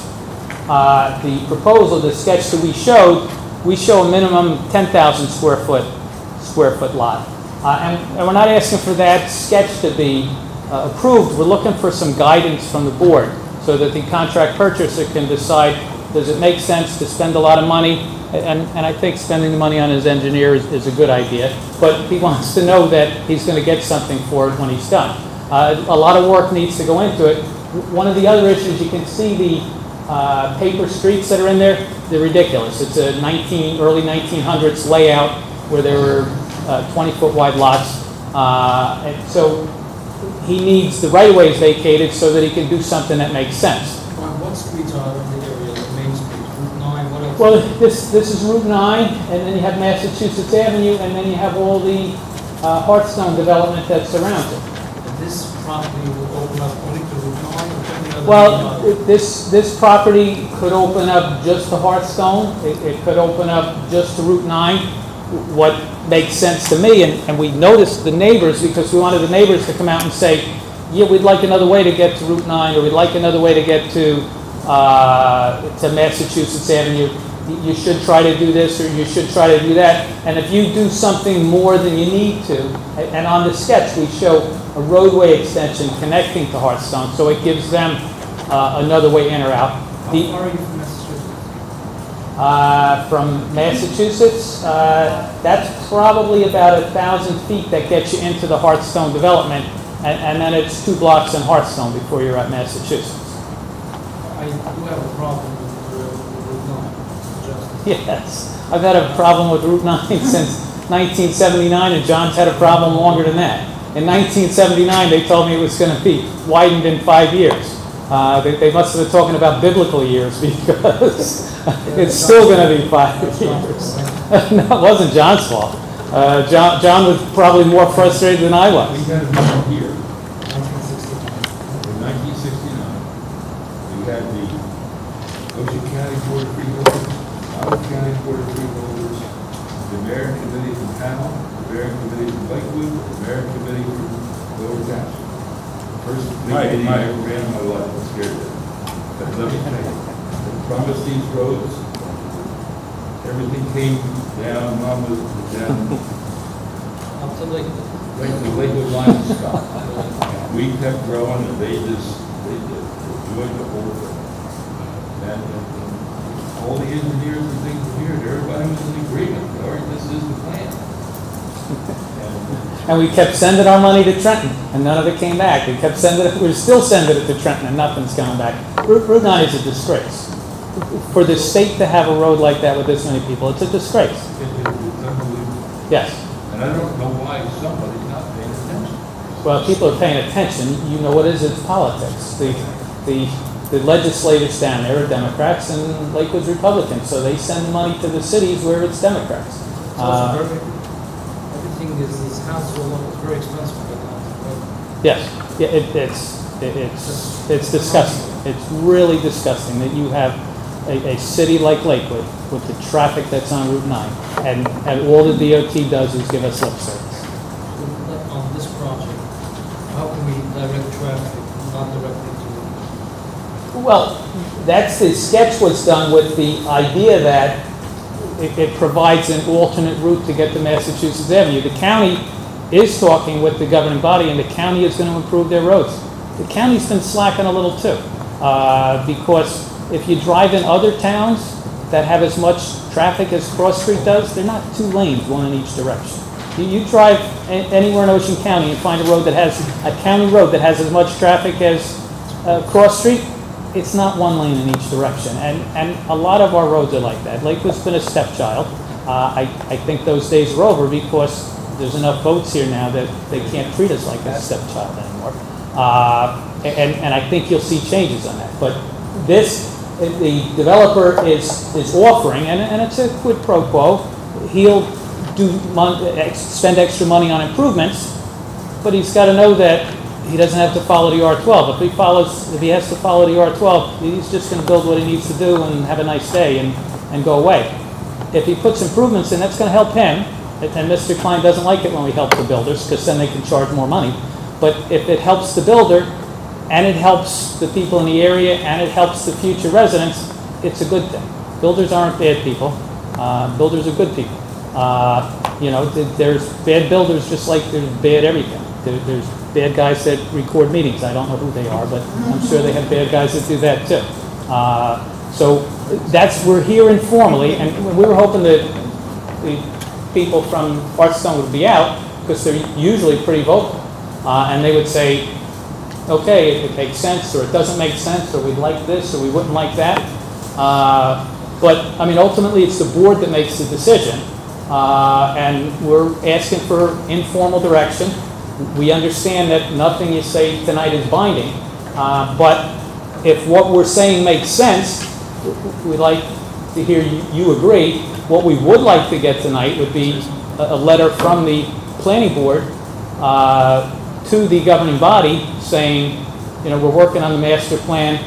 The proposal, the sketch that we show a minimum 10,000 square foot lot. And we're not asking for that sketch to be approved. We're looking for some guidance from the board so that the contract purchaser can decide, does it make sense to spend a lot of money? And I think spending the money on his engineer is a good idea, but he wants to know that he's going to get something for it when he's done. A lot of work needs to go into it. One of the other issues, you can see the paper streets that are in there, they're ridiculous. It's a early 1900s layout where there were 20-foot wide lots. And so he needs the right-of-ways vacated so that he can do something that makes sense. What streets are in the area, the main streets, Route 9, what else? Well, this is Route 9, and then you have Massachusetts Avenue, and then you have all the Hearthstone development that surrounds it. And this property will open up only to Route 9 or any other? Well, this property could open up just to Hearthstone. It could open up just to Route 9. What makes sense to me, and we noticed the neighbors because we wanted the neighbors to come out and say, yeah, we'd like another way to get to Route 9, or we'd like another way to get to Massachusetts Avenue. You should try to do this, or you should try to do that. And if you do something more than you need to, and on the sketch we show a roadway extension connecting to Hearthstone, so it gives them another way in or out. How far are you from Massachusetts? From Massachusetts, that's probably about 1,000 feet that gets you into the Hearthstone development, and then it's 2 blocks in Hearthstone before you're at Massachusetts. I do have a problem with Route 9. Yes, I've had a problem with Route 9 since 1979, and John's had a problem longer than that. In 1979, they told me it was going to be widened in 5 years. They must have been talking about biblical years because it's still going to be 5 years. No, it wasn't John's fault. John was probably more frustrated than I was. We had a meeting here in 1969. We had the Ocean County Board of Freeholders, Howard County Board of Freeholders, the American Committee from Panama, the American Committee from Lakewood, the American Committee from Lower Township. First meeting I ever ran in my life, I was scared of it. But let me tell you, they promised these roads, everything came down, Mom was down, Up to Lakewood. right to the Lakewood line stopped. And we kept growing, and they enjoyed the whole thing. And all the engineers and things here, everybody was in agreement, all right, this is the plan. And we kept sending our money to Trenton, and none of it came back. We're still sending it to Trenton, and nothing's coming back. Route 9 is a disgrace. For the state to have a road like that with this many people, it's a disgrace. Yes. And I don't know why somebody's not paying attention. Well, people are paying attention. You know what it is? It's politics. The legislators down there are Democrats and Lakewood's Republicans, so they send money to the cities where it's Democrats. Everything is houses all over, it's very expensive right now. Yes, yeah, it's disgusting. It's really disgusting that you have a city like Lakewood with the traffic that's on Route 9, and all the DOT does is give us lip service. On this project, how can we direct traffic, not directly to? Well, that's the sketch was done with the idea that it provides an alternate route to get to Massachusetts Avenue. The county is talking with the governing body, and the county is going to improve their roads. The county's been slacking a little too, because if you drive in other towns that have as much traffic as Cross Street does, they're not 2 lanes, one in each direction. You drive anywhere in Ocean County and find a road that has, a county road that has as much traffic as Cross Street, it's not 1 lane in each direction. And a lot of our roads are like that. Lakewood's been a stepchild. I think those days are over because there's enough votes here now that they can't treat us like a stepchild anymore. And I think you'll see changes on that. But this, the developer is offering, and it's a quid pro quo, he'll spend extra money on improvements, but he's got to know that he doesn't have to follow the R12. If he has to follow the R12, he's just going to build what he needs to do and have a nice day and go away. If he puts improvements in, that's going to help him. And Mr. Klein doesn't like it when we help the builders because then they can charge more money. But if it helps the builder and it helps the people in the area and it helps the future residents, it's a good thing. Builders aren't bad people. Builders are good people. You know, there's bad builders just like there's bad everything. There's bad guys that record meetings. I don't know who they are, but I'm sure they have bad guys that do that too. So we're here informally, and we were hoping that the people from Hearthstone would be out because they're usually pretty vocal. And they would say, okay, it makes sense, or it doesn't make sense, or we'd like this, or we wouldn't like that. But, I mean, ultimately it's the board that makes the decision. And we're asking for informal direction. We understand that nothing you say tonight is binding. But if what we're saying makes sense, we'd like to hear you agree. What we would like to get tonight would be a letter from the planning board to the governing body saying, you know, we're working on the master plan,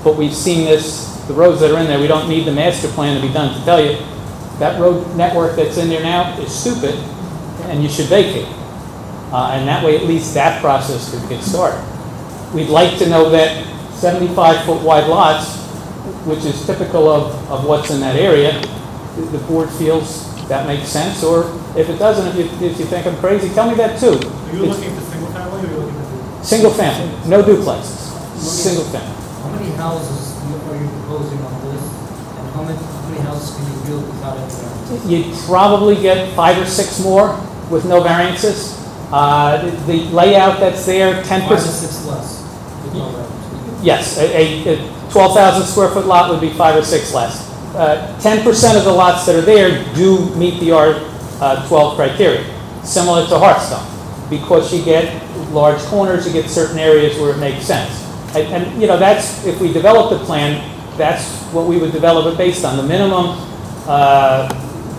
but we've seen the roads that are in there, we don't need the master plan to be done to tell you that road network that's in there now is stupid and you should vacate. And that way at least that process could get started. We'd like to know that 75-foot wide lots, which is typical of what's in that area, the board feels that makes sense, or if it doesn't, if you think I'm crazy, tell me that too. Are you looking for single family or are you looking for? Single family, no duplexes, single family. How many houses are you proposing on this? And how many houses can you build without any variances? You'd probably get 5 or 6 more with no variances. The layout that's there, 10%. 5 or 6 less with no variances. Yes, a 12,000 square foot lot would be 5 or 6 less. 10% of the lots that are there do meet the R12 criteria, similar to Hearthstone, because you get large corners, you get certain areas where it makes sense. And you know, that's, if we develop the plan, that's what we would develop it based on. The minimum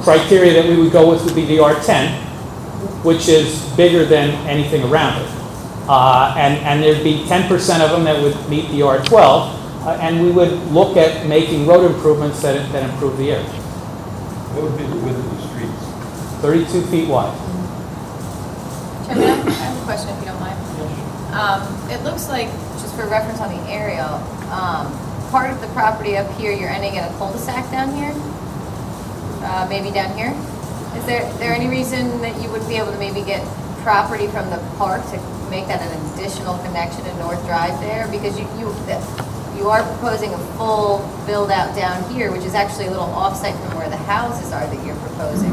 criteria that we would go with would be the R10, which is bigger than anything around it. And there'd be 10% of them that would meet the R12. And we would look at making road improvements that improve the area. What would be the width of the streets? 32 feet wide. Chairman, I have a question if you don't mind. It looks like, just for reference on the aerial, part of the property up here, you're ending in a cul-de-sac down here? Maybe down here? Is there any reason that you would be able to maybe get property from the park to make that an additional connection to North Drive there? Because you are proposing a full build-out down here, which is actually a little off-site from where the houses are that you're proposing,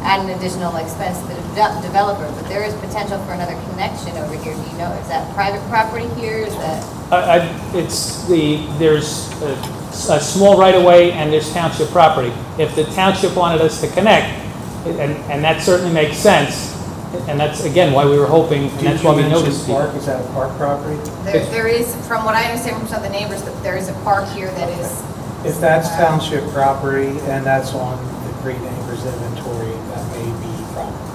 at an additional expense to the developer. But there is potential for another connection over here. Do you know, is that private property here? Is that? There's a small right-of-way and there's township property. If the township wanted us to connect, and that certainly makes sense. And that's, again, why we were hoping, and that's why we noticed. Park, is that a park property? There is, from what I understand from some of the neighbors, that there is a park here that is. If that's township property and that's on the Great Acres inventory, that may be problematic.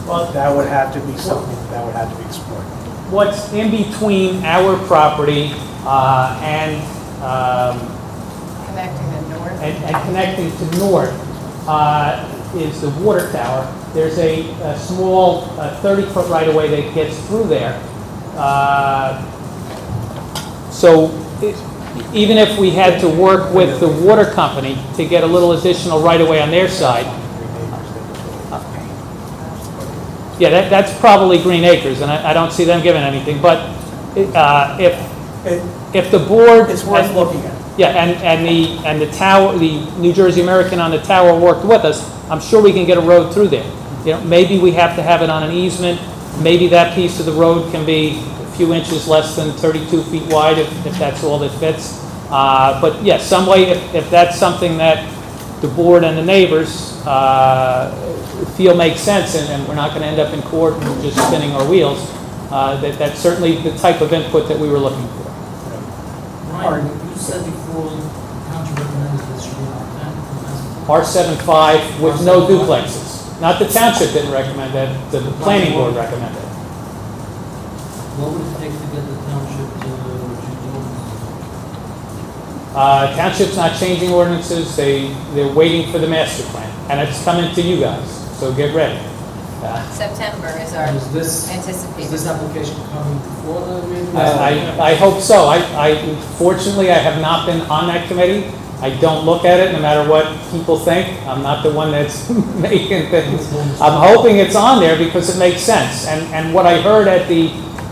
Well, That would have to be something that would have to be explored. what's in between our property and Connecting the north. and connecting to north is the water tower. There's a small 30-foot right-of-way that gets through there. Even if we had to work with the water company to get a little additional right-of-way on their side, yeah, that's probably Green Acres, and I don't see them giving anything. But if the board, It's worth looking at. yeah, and the tower, the New Jersey American on the tower worked with us, I'm sure we can get a road through there. You know, maybe we have to have it on an easement. Maybe that piece of the road can be a few inches less than 32 feet wide if that's all that fits. But yes, some way, if that's something that the board and the neighbors feel makes sense, and we're not going to end up in court and just spinning our wheels, that's certainly the type of input that we were looking for. Ryan, you said before, the township recommended this should be R10. R75 with no duplexes. Not the township didn't recommend that, the planning board recommended it. What would it take to get the township to change Township's not changing ordinances, they're waiting for the master plan, and it's coming to you guys, so get ready. September is our Is this anticipated. application coming before the meeting? I hope so. Fortunately, I have not been on that committee. I don't look at it no matter what people think. I'm not the one that's making things. I'm hoping it's on there because it makes sense. And what I heard at the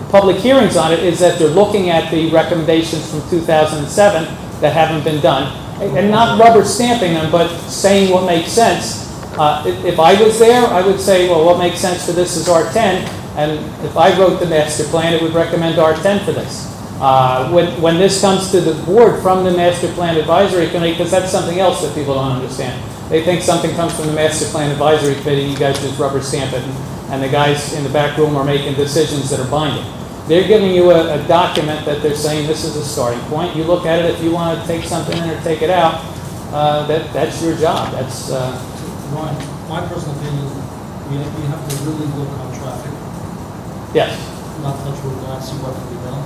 public hearings on it is that they're looking at the recommendations from 2007 that haven't been done, and not rubber stamping them, but saying what makes sense. If I was there, I would say, well, what makes sense for this is R10, and if I wrote the master plan, it would recommend R10 for this. When this comes to the board from the Master Plan Advisory Committee, because that's something else that people don't understand. They think something comes from the Master Plan Advisory Committee, you guys just rubber stamp it, and the guys in the back room are making decisions that are binding. They're giving you a document that they're saying this is a starting point. You look at it, if you want to take something in or take it out, that's your job. That's My personal opinion, we have to really look on traffic, yes. not touch road, not see what can be done.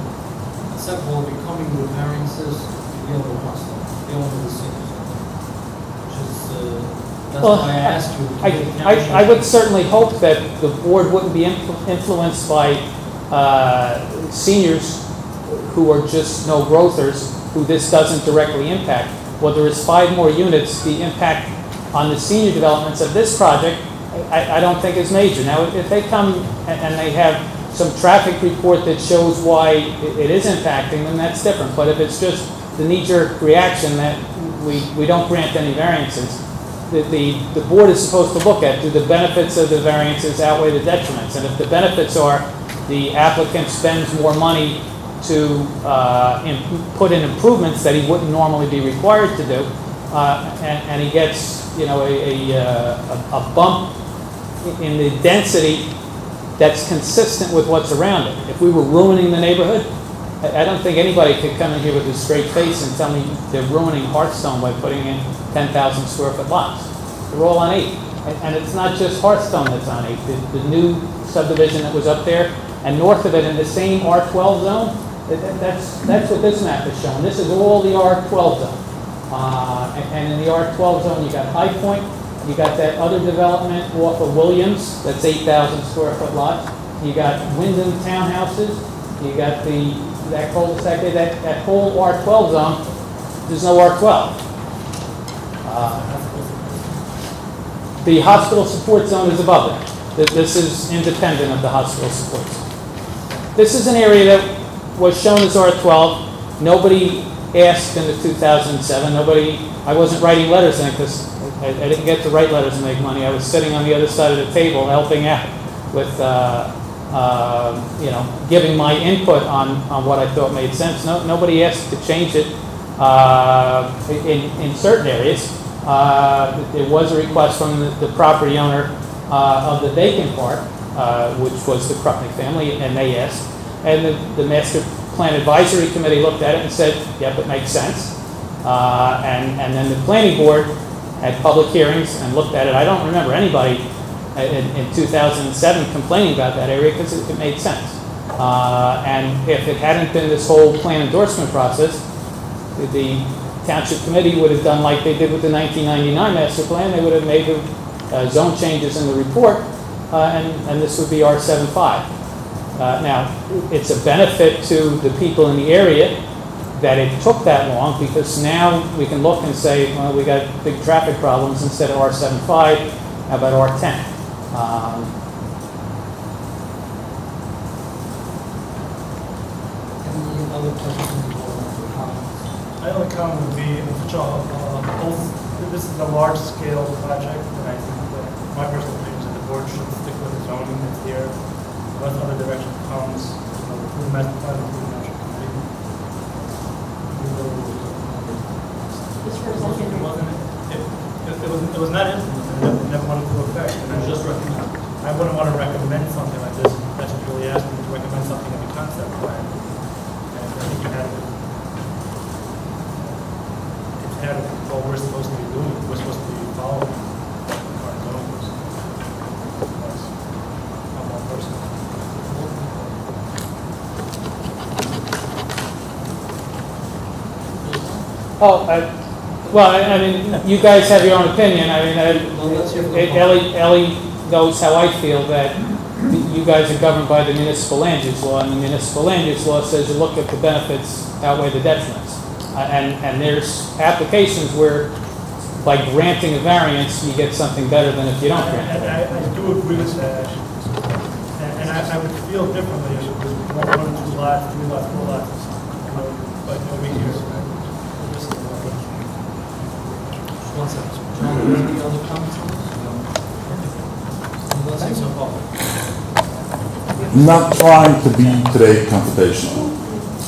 Second of all, if you're coming with variances, you don't want to you don't want to see which is, that's Well, why I asked you. I would certainly hope that the board wouldn't be influenced by seniors who are just no-growthers, who this doesn't directly impact. Well, there is 5 more units. The impact on the senior developments of this project, I don't think is major. Now, if they come and they have some traffic report that shows why it is impacting, then that's different. But if it's just the knee-jerk reaction that we don't grant any variances, the board is supposed to look at, do the benefits of the variances outweigh the detriments? And if the benefits are the applicant spends more money to put in improvements that he wouldn't normally be required to do, and he gets, you know, a bump in the density that's consistent with what's around it. If we were ruining the neighborhood, I don't think anybody could come in here with a straight face and tell me they're ruining Hearthstone by putting in 10,000 square foot lots. They're all on 8. And it's not just Hearthstone that's on 8. The new subdivision that was up there, and north of it in the same R12 zone, that's what this map is showing. This is all the R12 zone. And in the R12 zone, you got High Point, you got that other development off of Williams, that's 8,000 square foot lots. You got Wyndham townhouses, you got that cul-de-sac there, that whole R12 zone, there's no R12. The hospital support zone is above that. This is independent of the hospital support zone. This is an area that was shown as R12. Nobody asked in the 2007. I wasn't writing letters in it because I didn't get to write letters and make money. I was sitting on the other side of the table helping out with, giving my input on what I thought made sense. Nobody asked to change it in certain areas. there was a request from the property owner of the vacant part, which was the Krupnik family, and they asked. And the Master Plan Advisory Committee looked at it and said, yep, it makes sense. And then the planning board had public hearings and looked at it. I don't remember anybody in 2007 complaining about that area because it made sense. And if it hadn't been this whole plan endorsement process, the Township Committee would have done like they did with the 1999 master plan. They would have made the zone changes in the report, and this would be R75. Now, it's a benefit to the people in the area that it took that long, because now we can look and say, well, we got big traffic problems. Instead of R75, how about R10? Any other questions or comments? My only comment would be, this is a large-scale project, and I think that my personal opinion is that the board should stick with the zoning that's here. Unless other direction comes, through the master plan, through the township committee. It was not implemented, it never went into effect. And I just recommend, I wouldn't want to recommend something like this. That's just really asking me to recommend something in the concept plan. And I think you had to, it's had what we're supposed to be doing, we're supposed to be following the current zoning. That's not one person. Oh, well, I mean, you guys have your own opinion. I mean, Ellie knows how I feel, that you guys are governed by the municipal land use law, and the municipal land use law says you look at the benefits outweigh the detriments. And there's applications where, by granting a variance, you get something better than if you don't grant it. And I do agree with that. And I would feel differently if it was 1 or 2 lots, 3 lots, 4 lots, but over here. One second. John, any other comments on this? Thanks so far. Not trying to be today confrontational.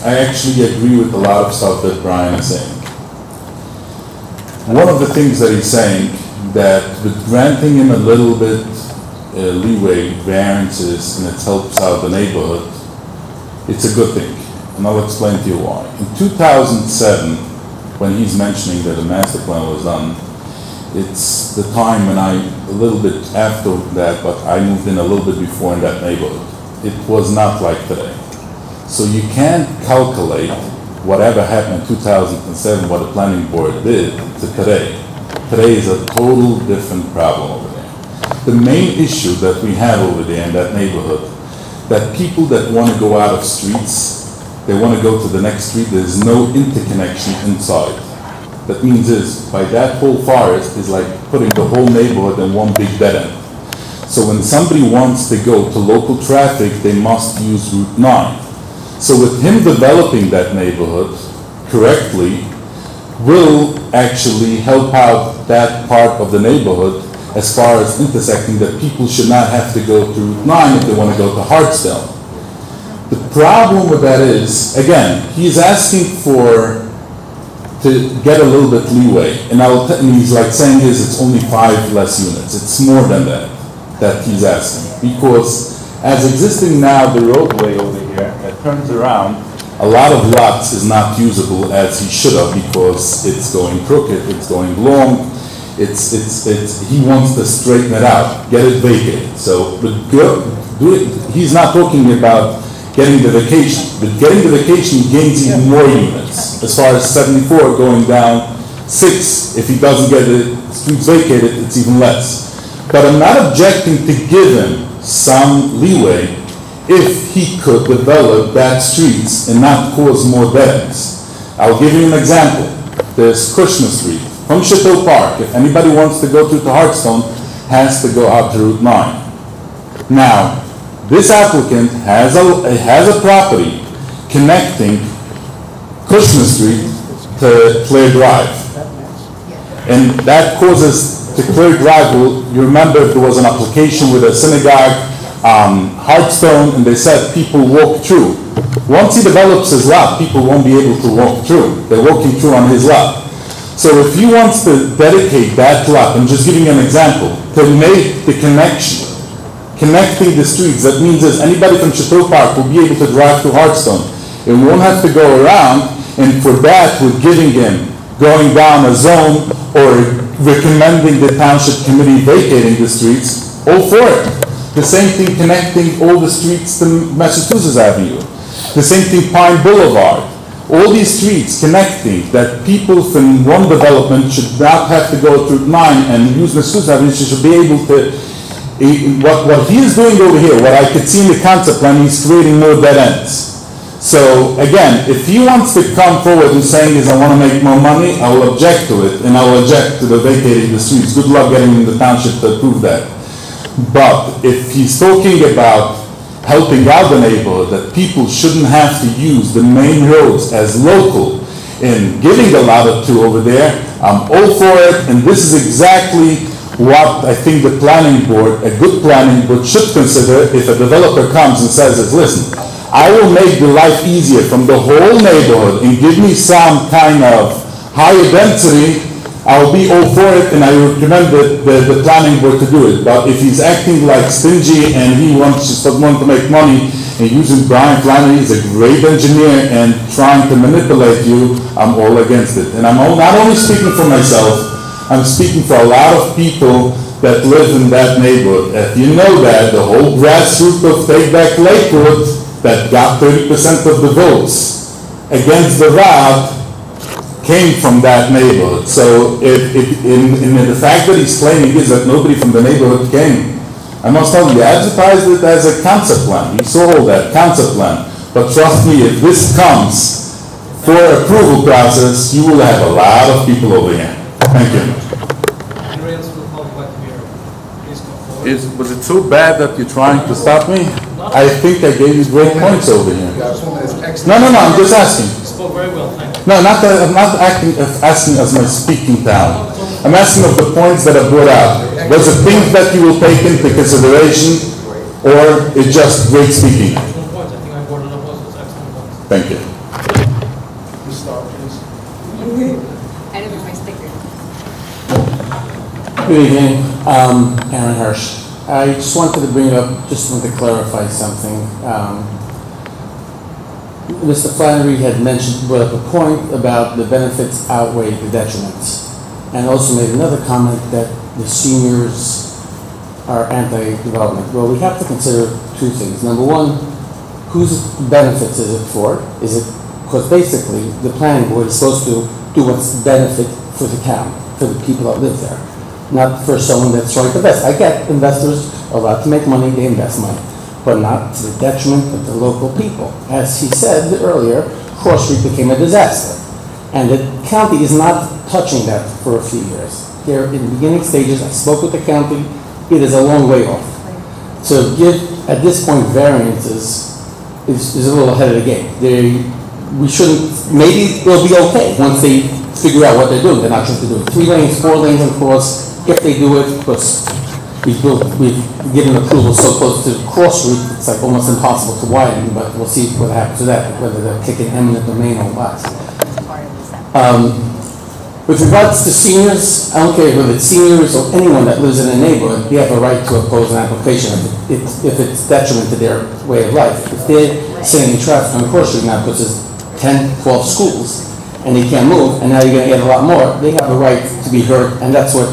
I actually agree with a lot of stuff that Brian is saying. One of the things that he's saying, that with granting him a little bit leeway, variances, and it helps out the neighborhood, it's a good thing. And I'll explain to you why. In 2007, when he's mentioning that a master plan was done, it's the time when a little bit after that, but I moved in a little bit before in that neighborhood. It was not like today. So you can't calculate whatever happened in 2007, what the planning board did, to today. Today is a total different problem over there. The main issue that we have over there in that neighborhood, that people that want to go out of streets, they want to go to the next street, there's no interconnection inside. That means by that whole forest is like putting the whole neighborhood in one big dead end. So when somebody wants to go to local traffic, they must use Route 9. So with him developing that neighborhood correctly, will actually help out that part of the neighborhood as far as intersecting, that people should not have to go to Route 9 if they want to go to Hartstone. The problem with that is, again, he's asking to get a little bit leeway, and he's like saying it's only 5 less units. It's more than that he's asking, because as existing now, the roadway over here that turns around, a lot of lots is not usable as he should have, because it's going crooked, it's going long, he wants to straighten it out, get it vacated. So, he's not talking about getting the vacation. But getting the vacation, he gains even more units. As far as 74 going down 6, if he doesn't get the streets vacated, it's even less. But I'm not objecting to give him some leeway if he could develop bad streets and not cause more dead ends. I'll give you an example. There's Kushner Street from Chateau Park. If anybody wants to go through to Hartstone, has to go out to Route 9. Now, this applicant has a property connecting Kushner Street to Clare Drive. And that causes to Clare Drive, you remember there was an application with a synagogue, Hartstone, and they said people walk through. Once he develops his lot, people won't be able to walk through. They're walking through on his lot. So if he wants to dedicate that lot, I'm just giving you an example, to make the connection, connecting the streets, that means that anybody from Chateau Park will be able to drive to Hartstone. It won't have to go around, and for that, we're giving him, going down a zone or recommending the township committee vacating the streets, all for it. The same thing connecting all the streets to Massachusetts Avenue. The same thing Pine Boulevard. All these streets connecting that people from one development should not have to go through 9 and use Massachusetts Avenue, should be able to, what he is doing over here, what I could see in the concept plan, he's creating more dead ends. So again, if he wants to come forward and saying is I want to make more money, I will object to it, and I will object to the vacating the streets. Good luck getting the township to approve that. But if he's talking about helping out the neighborhood, that people shouldn't have to use the main roads as local in giving a lot of to over there, I'm all for it, and this is exactly what I think the planning board, a good planning board should consider if a developer comes and says, listen, I will make the life easier from the whole neighborhood and give me some kind of higher density, I'll be all for it, and I recommend the planning board to do it. But if he's acting like stingy and he wants to make money and using Brian Flannery, he's a great engineer, and trying to manipulate you, I'm all against it. And I'm not only speaking for myself, I'm speaking for a lot of people that live in that neighborhood. If you know that, the whole grassroots of Take Back Lakewood that got 30% of the votes against the route came from that neighborhood. So in the fact that he's claiming is that nobody from the neighborhood came, I must tell you, advertised it as a concept plan. You saw all that, concept plan. But trust me, if this comes for approval process, you will have a lot of people over here. Thank you. Anybody else from the public like to be heard? Please come forward. Was it so bad that you're trying to stop me? I think I gave you great points over here. No, I'm just asking. You spoke very well, thank you. No, I'm not asking as my speaking talent. I'm asking of the points that are brought out. Was it things that you will take into consideration, or it's just great speaking? Excellent points, I think I brought it up also, it's excellent points. Thank you. Ms. Starr, please. I know there's my sticker. Good evening, Aaron Hirsch. I just wanted to bring up, just wanted to clarify something. Mr. Flannery had brought up a point about the benefits outweigh the detriments, and also made another comment that the seniors are anti-development. Well, we have to consider two things. Number one, whose benefits is it for? Is it, because basically the planning board is supposed to do what's benefit for the town, for the people that live there, not for someone that's right the best. I get investors are allowed to make money, they invest money, but not to the detriment of the local people. As he said earlier, Cross Street became a disaster, and the county is not touching that for a few years. They're in the beginning stages. I spoke with the county. It is a long way off. So give, at this point, variances is a little ahead of the game. We shouldn't, maybe it'll be okay once they figure out what they're doing. They're not trying to do it 3 lanes, 4 lanes, and cross. If they do it, because we've given approval so close to Cross Street, it's like almost impossible to widen, but we'll see what happens to that, whether they're kicking eminent domain or what. With regards to seniors, I don't care whether it's seniors or anyone that lives in a neighborhood, they have a right to oppose an application if it's detriment to their way of life. If they're sitting in traffic on Cross Street now because there's 10, 12 schools and they can't move, and now you're going to get a lot more, they have a right to be heard, and that's what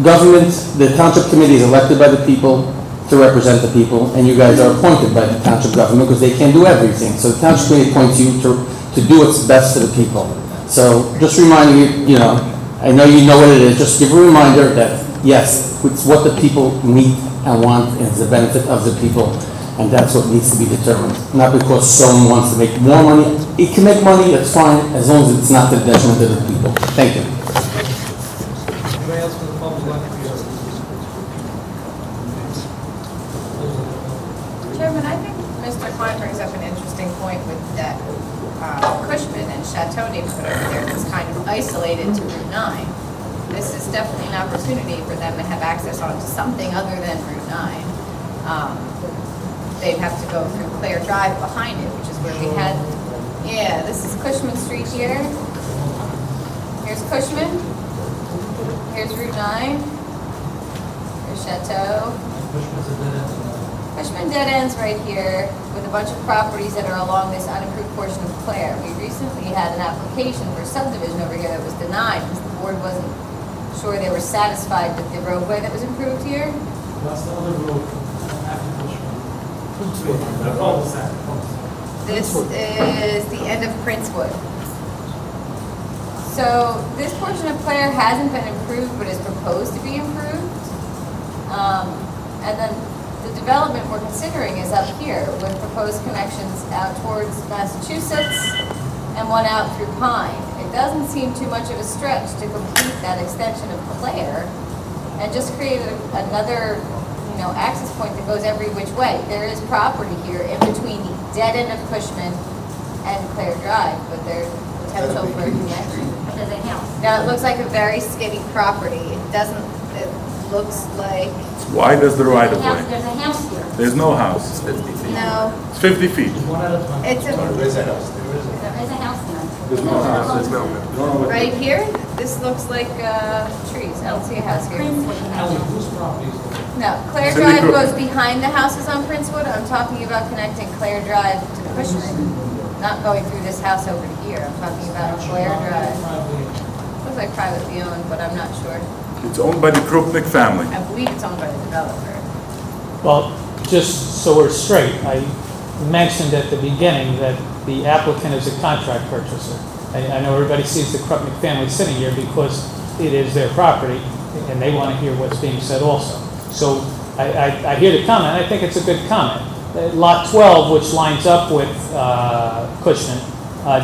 government, the township committee is elected by the people to represent the people, and you guys are appointed by the township government because they can't do everything. So the township committee appoints you to do what's best for the people. So just reminding you, I know you know what it is, just give a reminder that yes, it's what the people need and want, and it's the benefit of the people, and that's what needs to be determined. Not because someone wants to make more money. It can make money, that's fine, as long as it's not to the detriment of the people. Thank you. Anybody else from the public like to be heard? Chairman, I think Mr. Klein brings up an interesting point with that Cushman and Chateau neighborhood over there that's kind of isolated to Route 9. This is definitely an opportunity for them to have access onto something other than Route 9. They'd have to go through Claire Drive behind it, which is where we had, yeah, this is Cushman Street here. Here's Cushman. Here's Route 9. Here's Chateau. Cushman dead ends right here with a bunch of properties that are along this unapproved portion of Clare. We recently had an application for subdivision over here that was denied because the board wasn't sure they were satisfied with the roadway that was improved here. That's the other road after Bushman. This is the end of Princewood. So this portion of Clare hasn't been improved but is proposed to be improved. And then the development we're considering is up here with proposed connections out towards Massachusetts and one out through Pine. It doesn't seem too much of a stretch to complete that extension of Clare and just create another, access point that goes every which way. There is property here in between the dead end of Cushman and Clare Drive, but there's potential for a connection. There's a house. Now, it looks like a very skinny property. It looks like, Why does the right of There's way? a house here. There's no house. no, It's 50 feet. One at a time. it's There is a house. There is a house there. There's no house. There's no. right here. This looks like trees. I don't see a house here. Ellie, whose property is it? No, Clare Cindy Drive Crook. goes behind the houses on Princewood. I'm talking about connecting Clare Drive to Cushman, not going through this house over to here. I'm talking about Clare Drive. Looks like privately owned, but I'm not sure. It's owned by the Krupnik family. I believe it's owned by the developer. Well, just so we're straight, I mentioned at the beginning that the applicant is a contract purchaser. I know everybody sees the Krupnik family sitting here because it is their property, and they want to hear what's being said also. So I hear the comment. I think it's a good comment. Lot 12, which lines up with Cushman,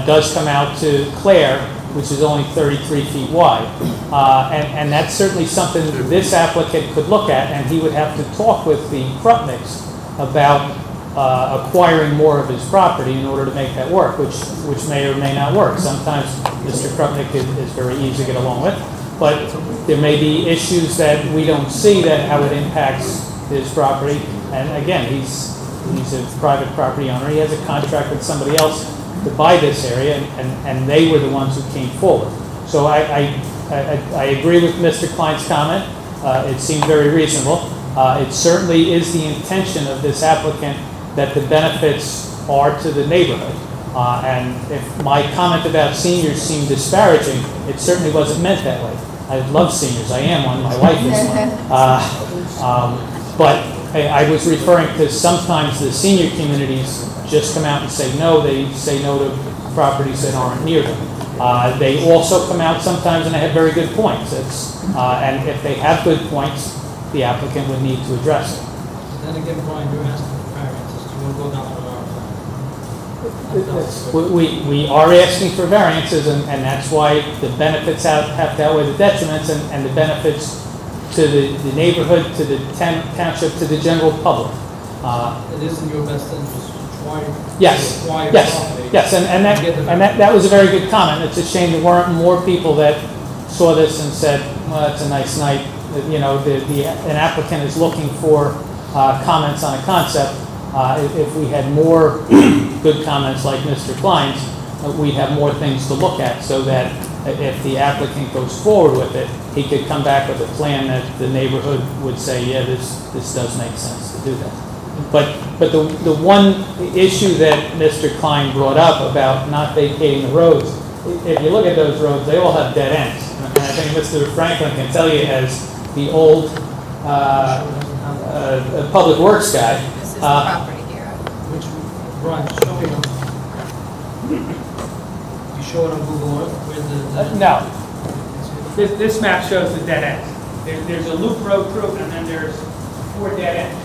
does come out to Clare, which is only 33 feet wide. And that's certainly something this applicant could look at, and he would have to talk with the Krupniks about acquiring more of his property in order to make that work, which may or may not work. Sometimes Mr. Krupnik is very easy to get along with, but there may be issues that we don't see that how it impacts his property. And again, he's a private property owner. He has a contract with somebody else to buy this area, and they were the ones who came forward. So I agree with Mr. Klein's comment. It seemed very reasonable. It certainly is the intention of this applicant that the benefits are to the neighborhood. And if my comment about seniors seemed disparaging, it certainly wasn't meant that way. I love seniors. I am one. My wife is one. But I was referring to sometimes the senior communities just come out and say no. They say no to properties that aren't near them. They also come out sometimes and they have very good points. And if they have good points, the applicant would need to address it. Then again, Brian, you're asking for variances. Do you want to go down the road? We are asking for variances, and that's why the benefits have to outweigh the detriments, and the benefits to the neighborhood, to the township, to the general public. It is in your best interest to try Yes, to acquire yes, property. yes, and that was a very good comment. It's a shame there weren't more people that saw this and said, well, it's a nice night. An applicant is looking for comments on a concept. If we had more good comments like Mr. Klein's, we'd have more things to look at, so that if the applicant goes forward with it, he could come back with a plan that the neighborhood would say, yeah, this does make sense to do that. But the one issue that Mr. Klein brought up about not vacating the roads, if you look at those roads, they all have dead ends. And I think Mr. Franklin can tell you, as the old public works guy. This is the property here. Which, Brian, show me. You show it on Google Earth where the... No. This map shows the dead ends. There's a loop road through, and then there's 4 dead ends.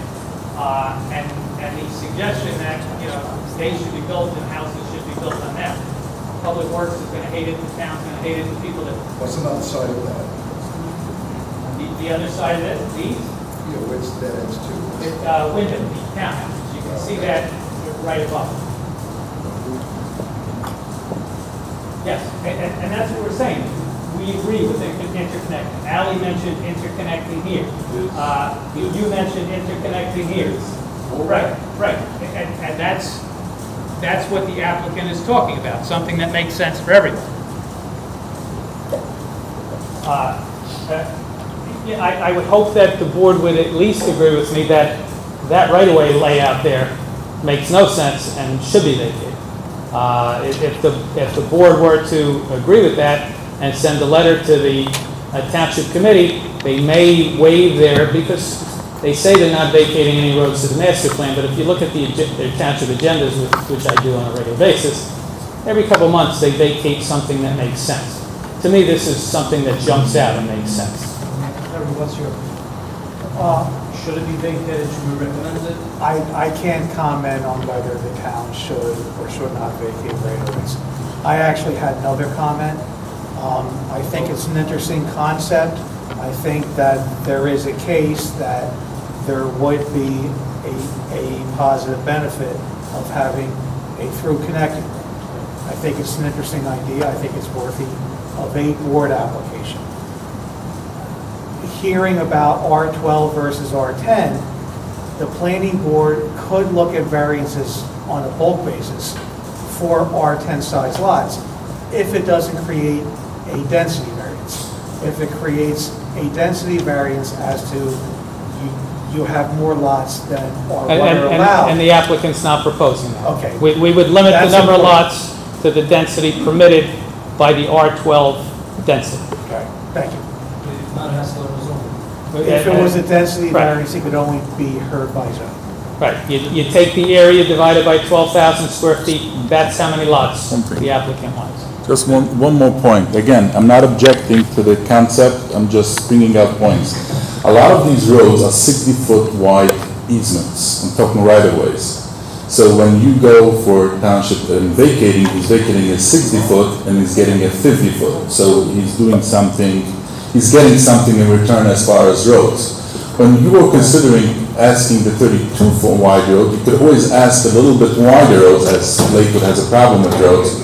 And the suggestion that, they should be built and houses should be built on them. Public Works is going to hate it, the town's going to hate it, the people that... What's on the other side of that? The other side of it, these? Yeah, which that is too. Wyndham, the townhouse. You can see that right above. Yes, and that's what we're saying. We agree with interconnecting. Ally mentioned interconnecting here. You mentioned interconnecting here. Right. And that's what the applicant is talking about, something that makes sense for everyone. Yeah, I would hope that the board would at least agree with me that that right-of-way layout there makes no sense and should be vacated. If the board were to agree with that and send a letter to the township committee, they may waive there, because they say they're not vacating any roads to the master plan, but if you look at their township agendas, which I do on a regular basis, every couple months they vacate something that makes sense. To me, this is something that jumps out and makes sense. What's your opinion? Should it be vacated, should we recommend it? I can't comment on whether the town should or should not vacate right-of-ways. I actually had another comment. I think it's an interesting concept. I think that there is a case that there would be a positive benefit of having a through connecting road. I think it's an interesting idea. I think it's worthy of a board application. Hearing about R12 versus R10, the planning board could look at variances on a bulk basis for R10 size lots if it doesn't create a density variance. If it creates a density variance as to you have more lots than are allowed. And the applicant's not proposing that. Okay. We would limit the That's number of important. lots to the density permitted by the R12 density. Okay, thank you. If not, it has to go to zoning. If it was a density Right. variance, it could only be heard by zone. Right, you take the area divided by 12,000 square feet, that's how many lots the applicant wants. Just one more point. Again, I'm not objecting to the concept, I'm just bringing out points. A lot of these roads are 60-foot wide easements. I'm talking right-of-ways. So when you go for township and vacating, he's vacating a 60-foot and he's getting a 50-foot. So he's doing something, he's getting something in return as far as roads. When you were considering asking the 32-foot wide road, you could always ask a little bit wider roads, as Lakewood has a problem with roads.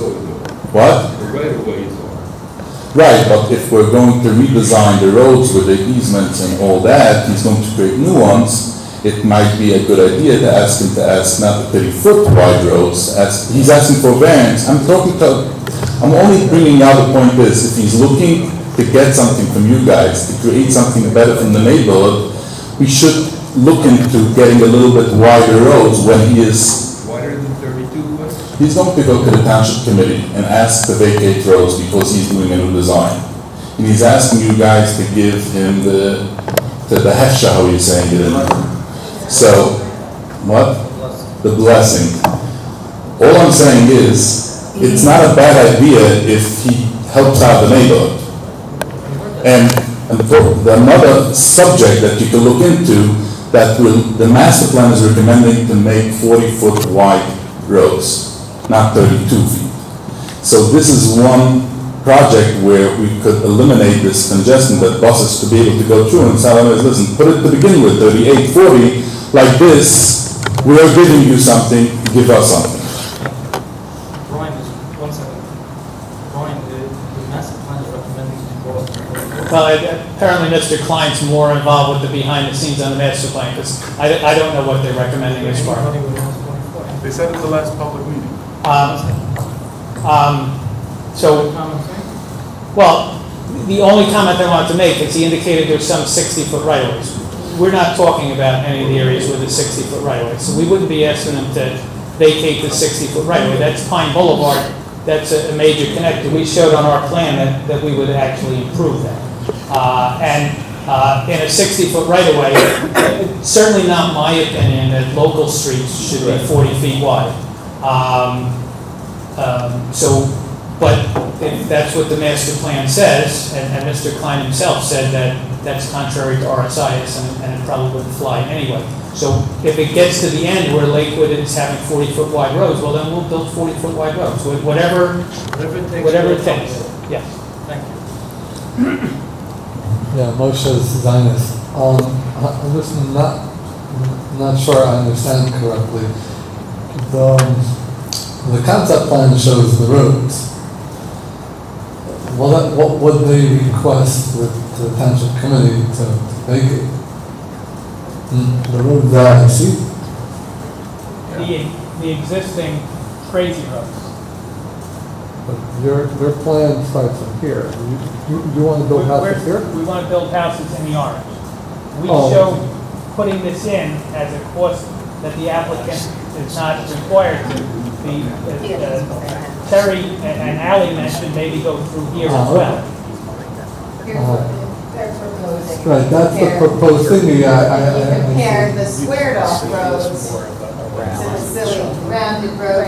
What? The right-of-ways are. Right, but if we're going to redesign the roads with the easements and all that, he's going to create new ones, it might be a good idea to ask him to ask not the 30-foot wide roads, he's asking for variance. I'm only bringing out the point is, if he's looking to get something from you guys, to create something better from the neighborhood, we should look into getting a little bit wider roads when he is... Wider than 32 foot? He's going to go to the township committee and ask to vacate roads because he's doing a new design. And he's asking you guys to give him the hefsha, how are you saying it? So, what? The blessing. All I'm saying is, it's not a bad idea if he helps out the neighborhood. And another subject that you can look into, the master plan is recommending to make 40-foot wide roads, not 32 feet. So this is one project where we could eliminate this congestion that buses to be able to go through and tell them, listen, put it to begin with, 38, 40, like this, we are giving you something, give us something. Brian, one second. Brian, the master plan is recommending to go. Well, apparently Mr. Klein's more involved with the behind the scenes on the master plan, because I don't know what they're recommending as far. They said at the last public meeting. Well, the only comment I wanted to make is he indicated there's some 60-foot right-of-ways. We're not talking about any of the areas with a 60-foot right-of-way, so we wouldn't be asking them to vacate the 60-foot right-of-way. That's Pine Boulevard, that's a major connector. We showed on our plan that we would actually improve that. In a 60-foot right-of-way, certainly not my opinion that local streets should be 40 feet wide. But if that's what the master plan says, and Mr. Klein himself said that that's contrary to RSIS and it probably wouldn't fly anyway. So if it gets to the end where Lakewood is having 40-foot wide roads, well then we'll build 40-foot wide roads, whatever it takes. Yes. Thank you. Yeah, Moshe Zionist. I'm just not sure I understand correctly. The concept plan shows the roads. What would they request with the township committee to vacate? The roads that I see? The existing crazy roads. but your plan starts from here. You want to build houses here? We want to build houses in the orange. We Oh. show putting this in as a cost that the applicant is not required to. Terry and Ally mentioned maybe go through here as well. Here's what they're proposing. Right, that's the proposed thingy. You compare the squared off roads to the silly rounded road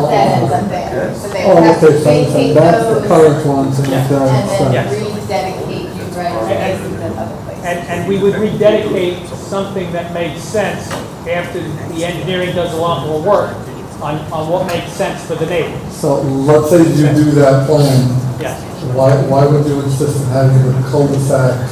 that ends up there. So they Oh, have to okay, so vacate that's the those current ones and and then. then rededicate you right away to the other places. And we would rededicate something that makes sense after the engineering does a lot more work on what makes sense for the neighbors. So let's say you do that plan, Yes. why would you insist on having a cul-de-sac?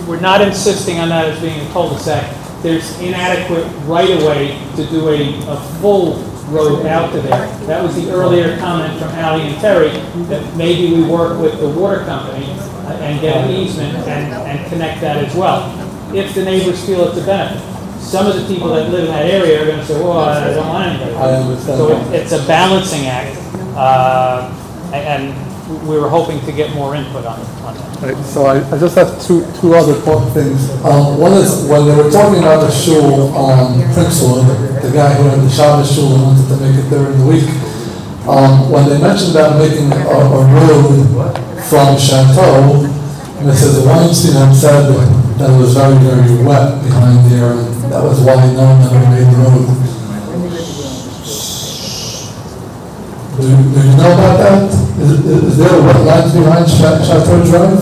We're not insisting on that as being a cul-de-sac. There's inadequate right-of-way to do a full road out to there. That was the earlier comment from Ally and Terry, that maybe we work with the water company and get an easement and connect that as well, if the neighbors feel it's a benefit. Some of the people that live in that area are going to say, well, I don't want anybody. I understand. So it's a balancing act, and we were hoping to get more input on that. Right, so I just have two other things. One is, when they were talking about the shul on Princewood, the guy who had the Shabbos shul and wanted to make it during the week, when they mentioned about making a road from Chateau, Mrs. Weinstein had said that it was very, very wet behind there, and that was why no one ever made the road. Do you know about that? Is there a wetlands behind Chateau Drive?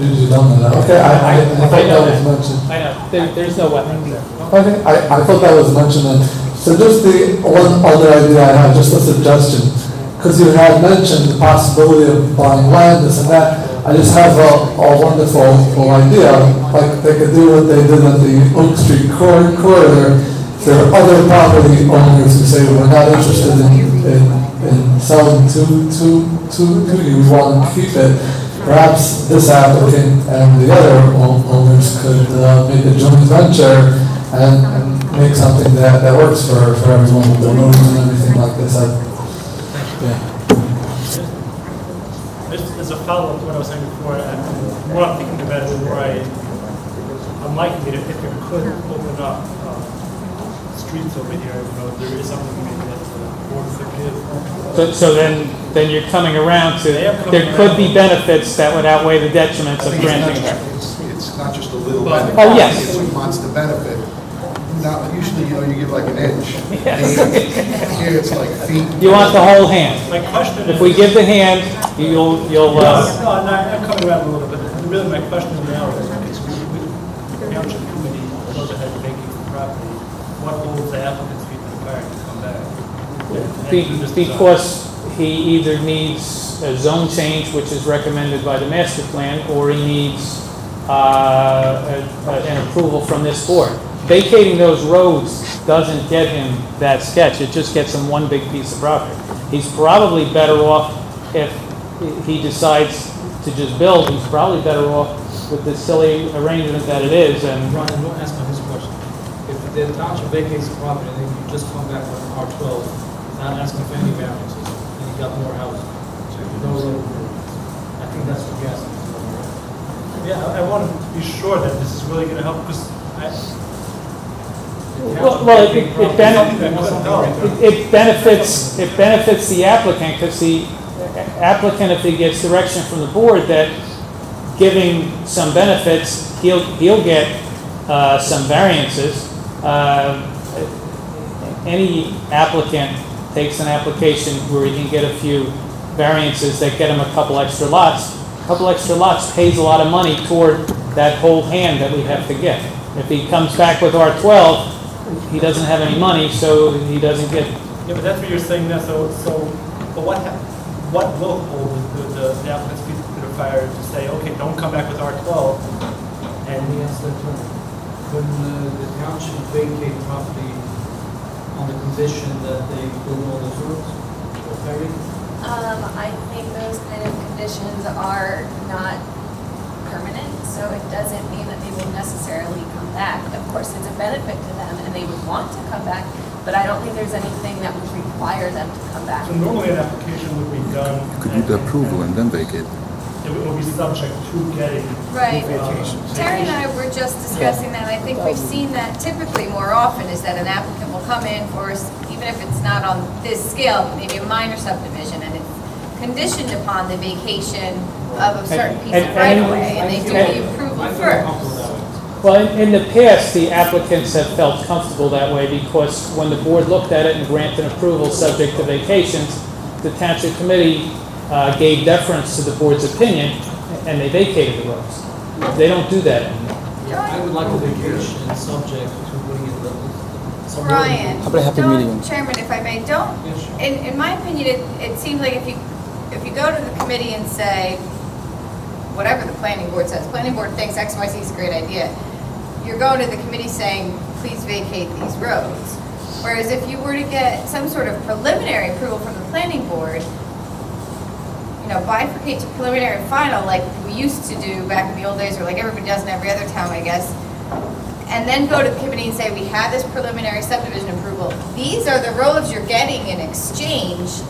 You don't know that? Okay, I thought that was mentioned. I know, there's no wetlands there. Okay, I thought that was mentioned. And so just the one other idea I have, just a suggestion, because you had mentioned the possibility of buying land, this and that. I just have a wonderful idea, like they could do what they did at the Oak Street corridor. There are other property owners who say we're not interested in selling to you, we want to keep it. Perhaps this applicant and the other owners could make a joint venture and make something that works for everyone with the roads and everything like this. Just as a follow-up to what I was saying before, and more I'm thinking about it, more I'm liking it if you could open up streets over here, there is something maybe that the board could give. So then you're coming around to, there could be benefits that would outweigh the detriments of granting. It's not just a little benefit. Oh, yes. It's a monster benefit. Now, usually, you give like an inch. Yes. Here it's like feet. You want the whole hand. My question If we give the hand, you'll. No, I'm coming around a little bit, but really my question now is, the township committee goes ahead and vacate the property, what holds the applicant's feet to the fire to come back? Because he either needs a zone change, which is recommended by the master plan, or he needs an approval from this board. Vacating those roads doesn't get him that sketch, it just gets him one big piece of property. He's probably better off, if he decides to just build, he's probably better off with this silly arrangement that it is. And Ron, don't ask me his question. If the township vacates the property, then you just come back with R12, not asking for any variances, and you got more houses. So you know, I think that's what you're asking. Yeah, I want to be sure that this is really going to help, because it benefits the applicant, because the applicant, if he gets direction from the board that giving some benefits, he'll get some variances. Any applicant takes an application where he can get a few variances that get him a couple extra lots. A couple extra lots pays a lot of money toward that whole hand that we have to get. If he comes back with R12, he doesn't have any money, so he doesn't get. Yeah, but that's what you're saying now. But what will hold the applicant's feet to the fire to say, okay, don't come back with R12? And he asked that when the township vacate property on the condition that they build all those roads, okay? I think those kind of conditions are not permanent, so it doesn't mean that they will necessarily come back. Of course, it's a benefit to them, and they would want to come back, but I don't think there's anything that would require them to come back. So normally an application would be done. You could do the approval and then vacate. It would be subject to getting. Right. vacation. Terry and I were just discussing that, and I think we've seen that typically more often, is that an applicant will come in for, even if it's not on this scale, maybe a minor subdivision, and it's conditioned upon the vacation of a certain piece of right of way, and they do the approval first. Well, in the past, the applicants have felt comfortable that way because when the board looked at it and granted approval subject to vacations, the township committee gave deference to the board's opinion and they vacated the roads. They don't do that anymore. I would like a vacation subject to putting it somewhere. Brian, How about a happy medium? Chairman, if I may, don't, in my opinion, it seems like if you go to the committee and say, whatever the planning board says, planning board thinks XYZ is a great idea, you're going to the committee saying, please vacate these roads. Whereas if you were to get some sort of preliminary approval from the planning board, bifurcate to preliminary and final like we used to do back in the old days, or like everybody does in every other town, I guess, and then go to the committee and say, we have this preliminary subdivision approval. These are the roads you're getting in exchange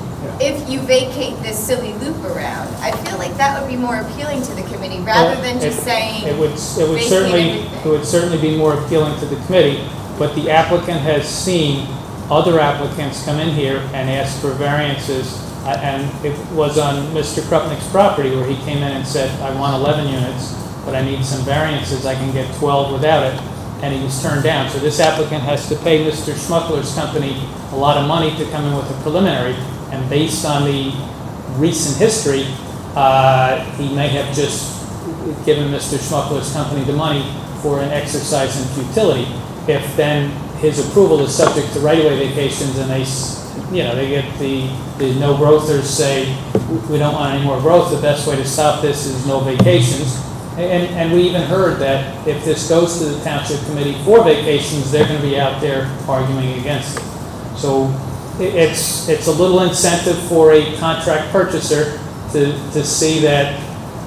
if you vacate this silly loop around. I feel like that would be more appealing to the committee rather than just saying it would certainly be more appealing to the committee, but the applicant has seen other applicants come in here and ask for variances, and it was on Mr. Krupnik's property where he came in and said, I want 11 units, but I need some variances, I can get 12 without it, and he was turned down. So this applicant has to pay Mr. Schmuckler's company a lot of money to come in with a preliminary, and based on the recent history, he may have just given Mr. Schmuckler's company the money for an exercise in futility. If then his approval is subject to right-of-way vacations and they get the no-growthers say, we don't want any more growth, the best way to stop this is no vacations. And we even heard that if this goes to the township committee for vacations, they're going to be out there arguing against it. So it's a little incentive for a contract purchaser to see that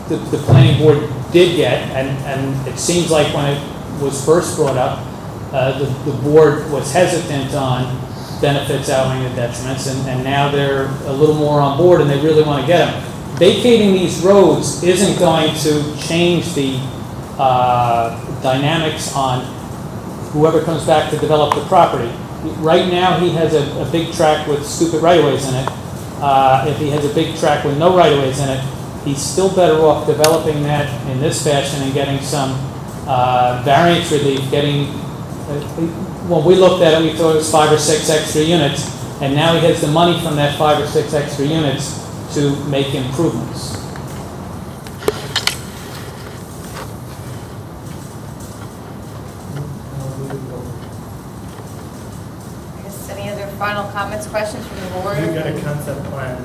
the planning board did get, and it seems like when it was first brought up, the board was hesitant on benefits outweighing the detriments, and now they're a little more on board and they really want to get them. Vacating these roads isn't going to change the dynamics on whoever comes back to develop the property. Right now, he has a big tract with stupid right-of-ways in it. If he has a big tract with no right-of-ways in it, he's still better off developing that in this fashion and getting some variance relief, when we looked at it, we thought it was 5 or 6 extra units, and now he has the money from that 5 or 6 extra units to make improvements. Any other final comments, questions from the board? You get a concept plan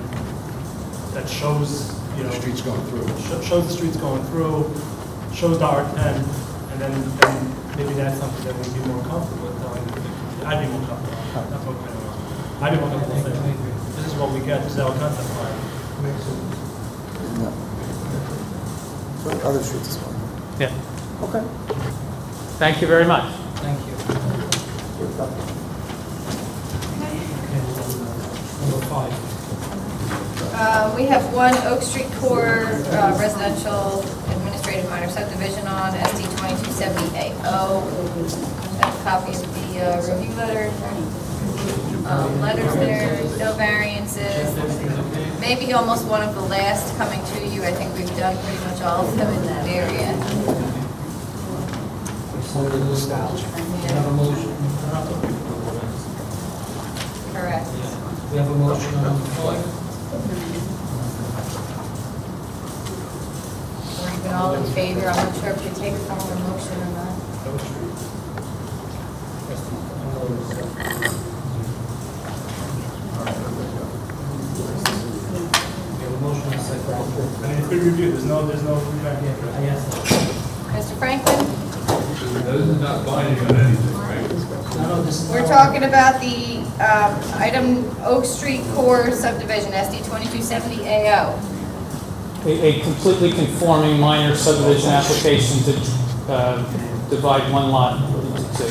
that shows, The streets going through. Shows the streets going through, shows the R10, and then maybe that's something that we'd be more comfortable with telling the community. I'd be more comfortable. That's what kind of, I'd be more comfortable saying, this is what we get, this is our concept plan. No. But other streets as well. Yeah. Okay. Thank you very much. Thank you. Number 5. We have one Oak Street Core residential administrative minor subdivision on SD 2270AO. Have a copy of the review letter. Letters there, no variances. Maybe almost one of the last coming to you. I think we've done pretty much all of them in that area. We have a motion. Correct. We have a motion on the floor. Or even all in favor. I'm not sure if you take a formal motion or not. I mean, it's been reviewed, there's no feedback yet. Mr. Franklin? Those are not binding on anything, right? We're talking about the item Oak Street Core subdivision, SD 2270AO. A completely conforming minor subdivision application to divide one lot into 2.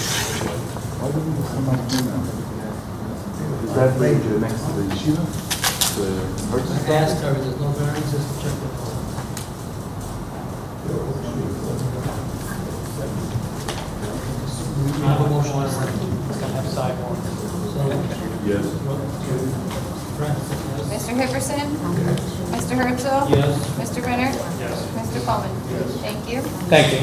that range next to the yeshiva? I asked her, there's no variances to check the code. I have a motion on second. It's gonna have sidewalk. Yes. Mr. Hipperson? Mr. Herzl? Yes. Mr. Renner? Yes. Mr. Coleman? Thank you. Thank you.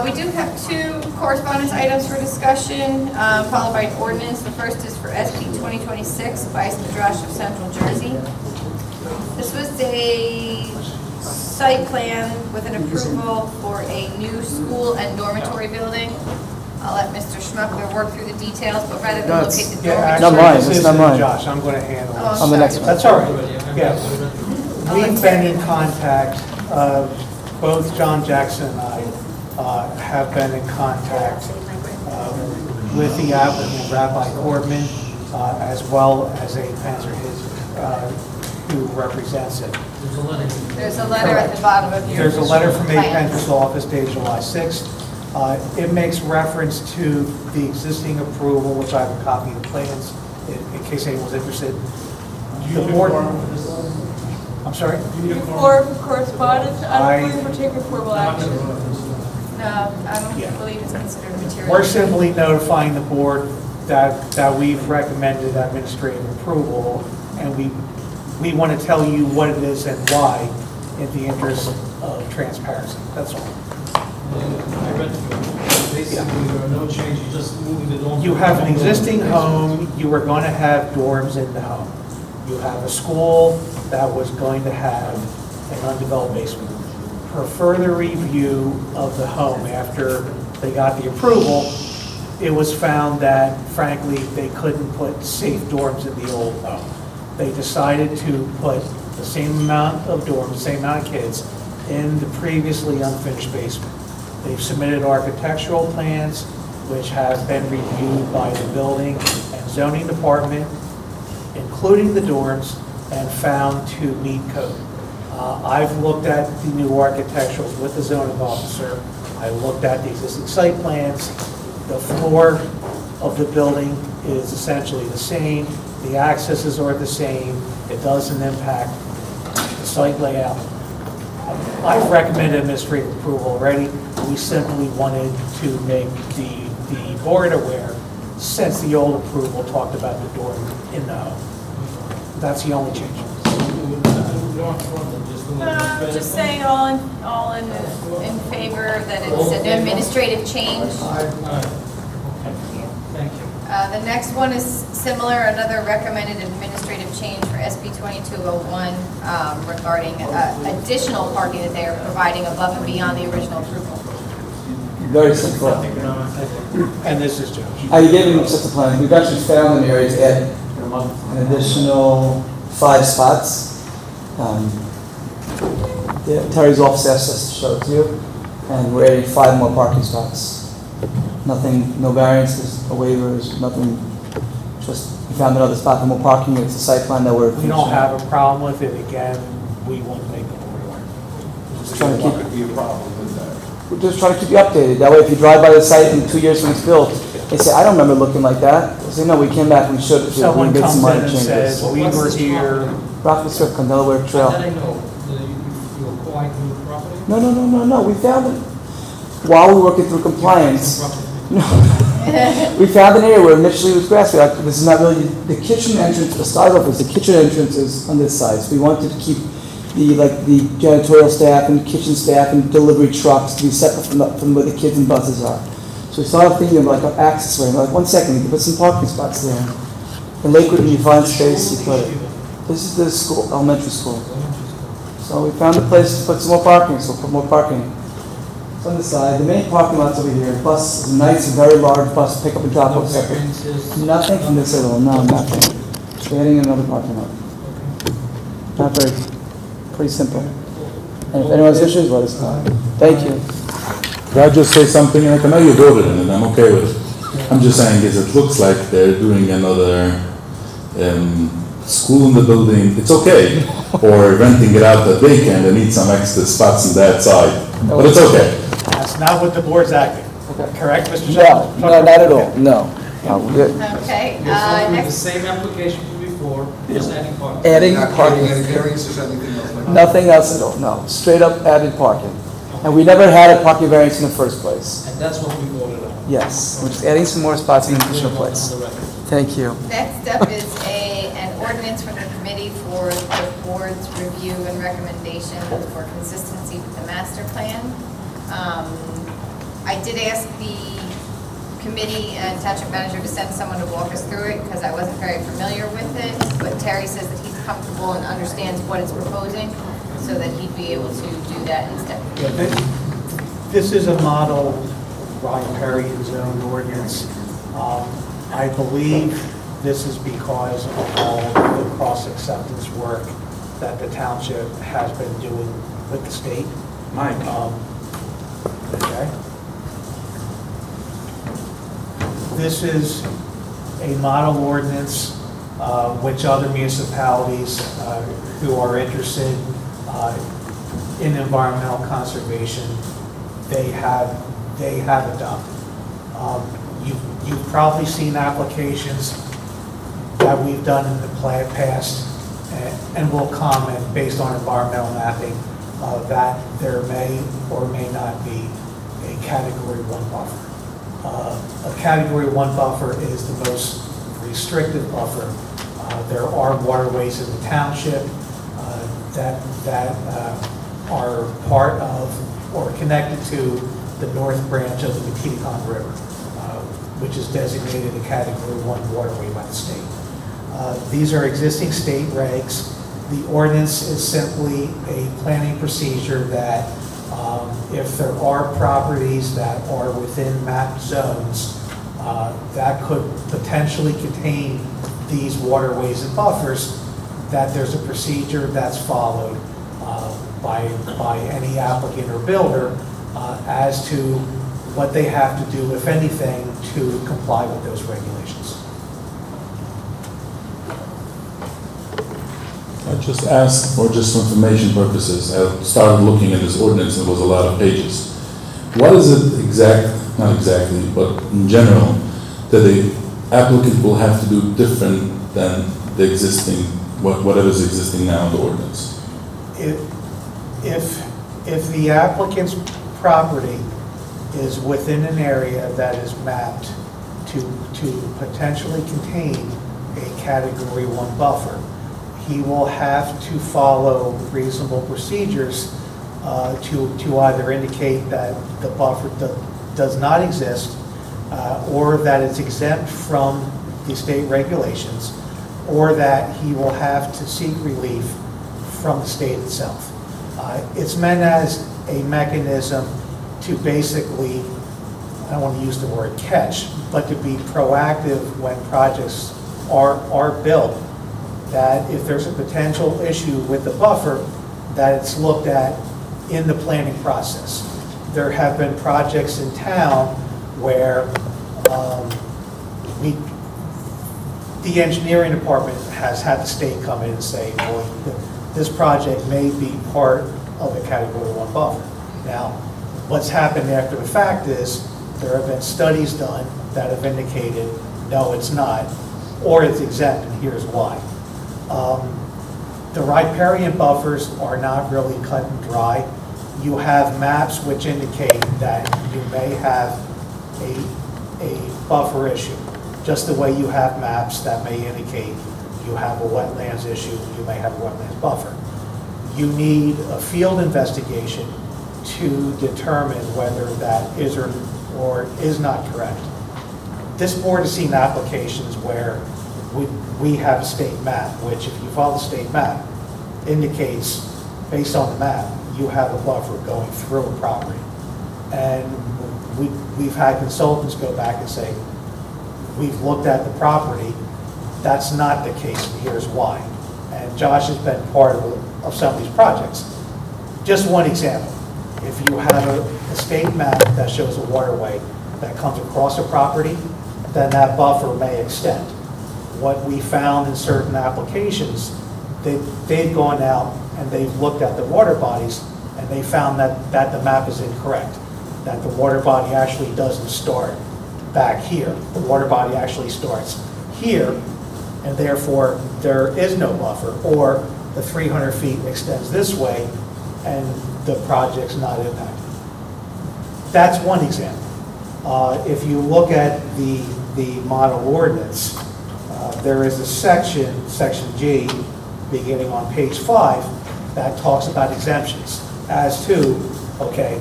We do have two correspondence items for discussion, followed by an ordinance. The first is for SP 2026 by Midrash of Central Jersey. This was a site plan with an approval for a new school and dormitory building. I'll let Mr. Schmuckler work through the details, but rather than No, locate it's- the yeah, dormitory. actually, mine, this it's isn't not mine. Josh, I'm going to handle Oh, this. On the next one. That's all right. Yeah. We've been in contact, both John Jackson and I have been in contact with the applicant, Rabbi Corbman, as well as a Panzer who represents it. There's a letter at the bottom of your. There's a letter from A. plans. Pender's office dated July 6th. It makes reference to the existing approval, which I have a copy of the plans, in case anyone's interested. The board, I'm sorry? For correspondence, I I- don't believe we're taking formal action. No, I don't Yeah. believe it's considered a material. We're simply notifying the board that we've recommended administrative approval, and we want to tell you what it is and why in the interest of transparency. That's all. I read through it. Basically, there are no changes, you just moving the dorm. You have an existing home, you are going to have dorms in the home. You have a school that was going to have an undeveloped basement. For further review of the home after they got the approval, it was found that frankly, they couldn't put safe dorms in the old home. They decided to put the same amount of dorms, the same amount of kids in the previously unfinished basement. They've submitted architectural plans, which have been reviewed by the building and zoning department, including the dorms, and found to meet code. I've looked at the new architecturals with the zoning officer. I looked at the existing site plans. The floor of the building is essentially the same. The accesses are the same. It doesn't impact the site layout. I've recommended administrative approval already. We simply wanted to make the board aware, since the old approval talked about the dorm in the home. That's the only change. Just saying all in favor that it's an administrative change. Thank you. The next one is similar, another recommended administrative change for SB 2201 regarding additional parking that they are providing above and beyond the original approval. Very simple. And this is Josh. I gave him such a plan. We've actually found an area to add an additional 5 spots. Terry's office asked us to show it to you, and we're adding 5 more parking spots. Nothing, no variances, no waivers, nothing. Just we found another spot for more parking. It's a site plan that we're. We don't have a problem with it. Again, we want to make the board aware. Just trying to keep. What could be a problem with that? We're just trying to keep you updated. That way, if you drive by the site in 2 years when it's built, they say, "I don't remember looking like that." They say, "No, we came back. We showed it to you. Someone We made comes some in minor and changes." says, we were here. Rockford Circle, on Delaware Trail. That I know, you acquired new property? No. We found it while we were working through compliance. No. We found an area where initially it was grass. We're like, this is not really the kitchen entrance. To start off with, the kitchen entrance is on this side. So we wanted to keep the janitorial staff and kitchen staff and delivery trucks to be separate from where the kids and buses are. So we started thinking of like an access way. We're like, 1 second, we can put some parking spots there. In Lakewood, when you find space, you put it. This is the school, elementary school. So we found a place to put some more parking, so we'll put more parking. It's on the side. The main parking lot's over here. Bus is a nice, very large bus pickup and drop off separate. Nothing from this at all. No, nothing. Just adding another parking lot. Not very, pretty simple. And if anyone has issues, let us know. Thank you. Could I just say something? Like, I know you voted on it, I'm okay with it. I'm just saying is it looks like they're doing another school in the building. It's okay. Or renting it out that they can. They need some extra spots on that side. But it's okay. That's not what the board's acting. Correct, Mr. No, Shepherd? not at all. No. Yes, Okay, the next, same application from before, just adding parking. Not Adding getting parking, any variances or anything else like that? nothing else at all, no, straight up added parking. And we never had a parking variance in the first place. And that's what we voted on. Yes, we're just adding some more spots in the additional place. On the record. Thank you. next up is an ordinance from the committee for the board's review and recommendation for consistency with the master plan. I did ask the committee and township manager to send someone to walk us through it because I wasn't very familiar with it, but Terry says that he's comfortable and understands what it's proposing, so that he'd be able to do that instead. This is a model Ryan Perry zone ordinance. I believe this is because of all the cross-acceptance work that the township has been doing with the state. Mike. Okay. This is a model ordinance which other municipalities who are interested in environmental conservation, they have adopted. You've probably seen applications that we've done in the past, and will comment based on environmental mapping that there may or may not be a Category 1 buffer. A Category 1 buffer is the most restrictive buffer. There are waterways in the township that are part of or connected to the north branch of the Mequetacon River, which is designated a Category 1 waterway by the state. These are existing state regs. The ordinance is simply a planning procedure that if there are properties that are within mapped zones that could potentially contain these waterways and buffers, that there's a procedure that's followed by any applicant or builder as to what they have to do, if anything, to comply with those regulations. I just asked for just information purposes. I started looking at this ordinance, and it was a lot of pages. What is it not exactly, but in general, that the applicant will have to do different than the existing, whatever's existing now in the ordinance? If the applicant's property is within an area that is mapped to potentially contain a Category 1 buffer, he will have to follow reasonable procedures to either indicate that the buffer does not exist or that it's exempt from the state regulations, or that he will have to seek relief from the state itself. It's meant as a mechanism to basically, I don't want to use the word catch, but to be proactive when projects are built, that if there's a potential issue with the buffer, that it's looked at in the planning process. There have been projects in town where the engineering department has had the state come in and say, well, this project may be part of a Category 1 buffer. Now, what's happened after the fact is there have been studies done that have indicated, no, it's not, or it's exempt, and here's why. The riparian buffers are not really cut and dry. You have maps which indicate that you may have a buffer issue, just the way you have maps that may indicate you have a wetlands issue, you may have a wetlands buffer. You need a field investigation to determine whether that is or is not correct. This board has seen applications where we have a state map, which if you follow the state map, indicates, based on the map, you have a buffer going through a property. And we've had consultants go back and say, we've looked at the property, that's not the case, and here's why. And Josh has been part of some of these projects. Just one example, if you have a state map that shows a waterway that comes across a property, then that buffer may extend. What we found in certain applications, they've gone out and they've looked at the water bodies and they found that the map is incorrect, that the water body actually doesn't start back here. The water body actually starts here, and therefore there is no buffer, or the 300 feet extends this way and the project's not impacted. That's one example. If you look at the model ordinance, there is a section G, beginning on page 5, that talks about exemptions as to, okay,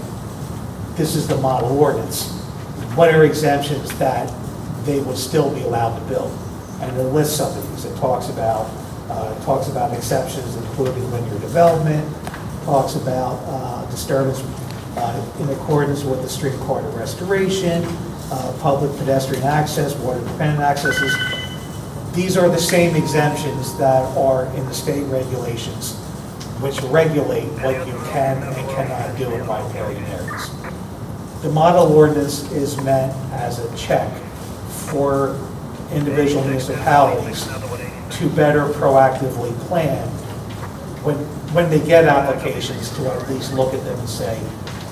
this is the model ordinance. What are exemptions that they would still be allowed to build? And it lists some of these. It talks about exceptions including linear development, talks about disturbance in accordance with the street corridor restoration, public pedestrian access, water dependent accesses. These are the same exemptions that are in the state regulations, which regulate what you can and cannot do in riparian areas. The model ordinance is meant as a check for individual municipalities to better proactively plan when they get applications, to at least look at them and say,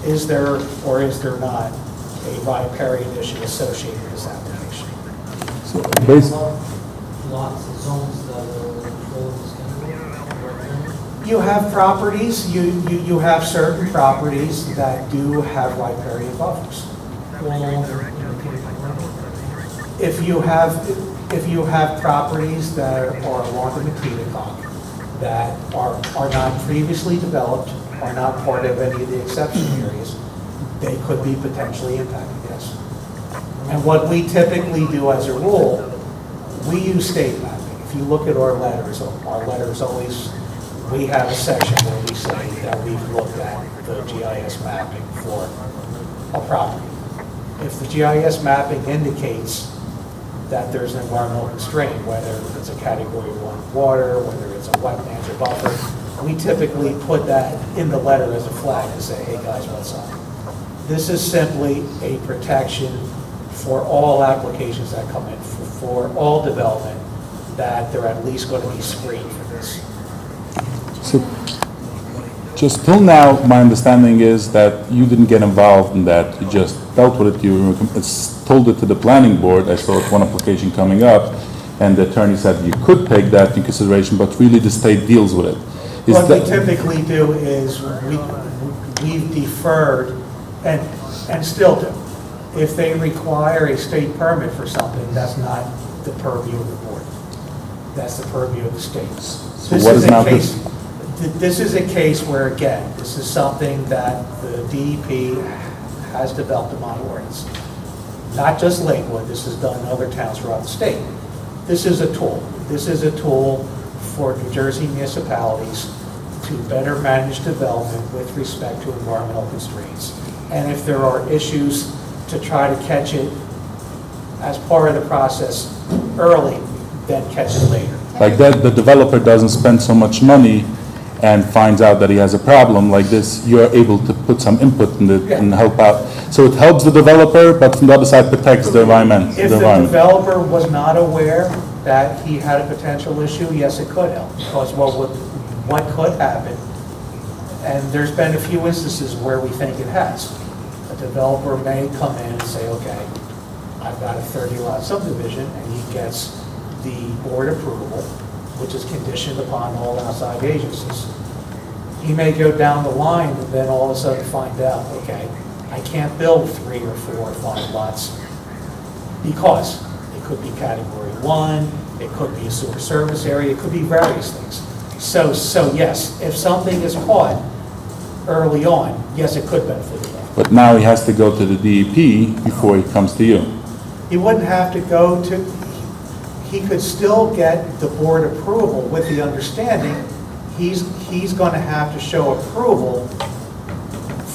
is there or is there not a riparian issue associated with this application? So lots of zones that are controlled as category. You have properties, you have certain properties that do have riparian buffers. If you have properties that are along the Mechanicock that are not previously developed, are not part of any of the exception areas, they could be potentially impacted, yes. And what we typically do as a rule, we use state mapping. If you look at our letters always, we have a section where we say that we've looked at the GIS mapping for a property. If the GIS mapping indicates that there's an environmental constraint, whether it's a category 1 water, whether it's a wetlands or buffer, we typically put that in the letter as a flag and say, hey guys, what's up? This is simply a protection for all applications that come in, for all development, that they're at least going to be screened for this. So, just till now, my understanding is that you didn't get involved in that. You just dealt with it. You told it to the planning board. I saw one application coming up, and the attorney said you could take that into consideration, but really the state deals with it. What we typically do is we've deferred, and still do. If they require a state permit for something, that's not the purview of the board. That's the purview of the states. So what is now This is a case where, again, this is something that the DEP has developed a model ordinance. Not just Lakewood, this is done in other towns throughout the state. This is a tool. This is a tool for New Jersey municipalities to better manage development with respect to environmental constraints. And if there are issues, to try to catch it as part of the process early, then catch it later. Like that, the developer doesn't spend so much money and finds out that he has a problem like this, you're able to put some input in it and help out. So it helps the developer, but from the other side protects the environment. If the developer was not aware that he had a potential issue, yes, it could help. Because what could happen, and there's been a few instances where we think it has. A developer may come in and say, okay, I've got a 30-lot subdivision, and he gets the board approval, which is conditioned upon all outside agencies. He may go down the line and then all of a sudden find out, okay, I can't build 3 or 4 or 5 lots because it could be category 1, it could be a sewer service area, it could be various things. So yes, if something is caught early on, yes, it could benefit the developer. But now he has to go to the DEP before he comes to you. He wouldn't have to go to, he could still get the board approval with the understanding he's going to have to show approval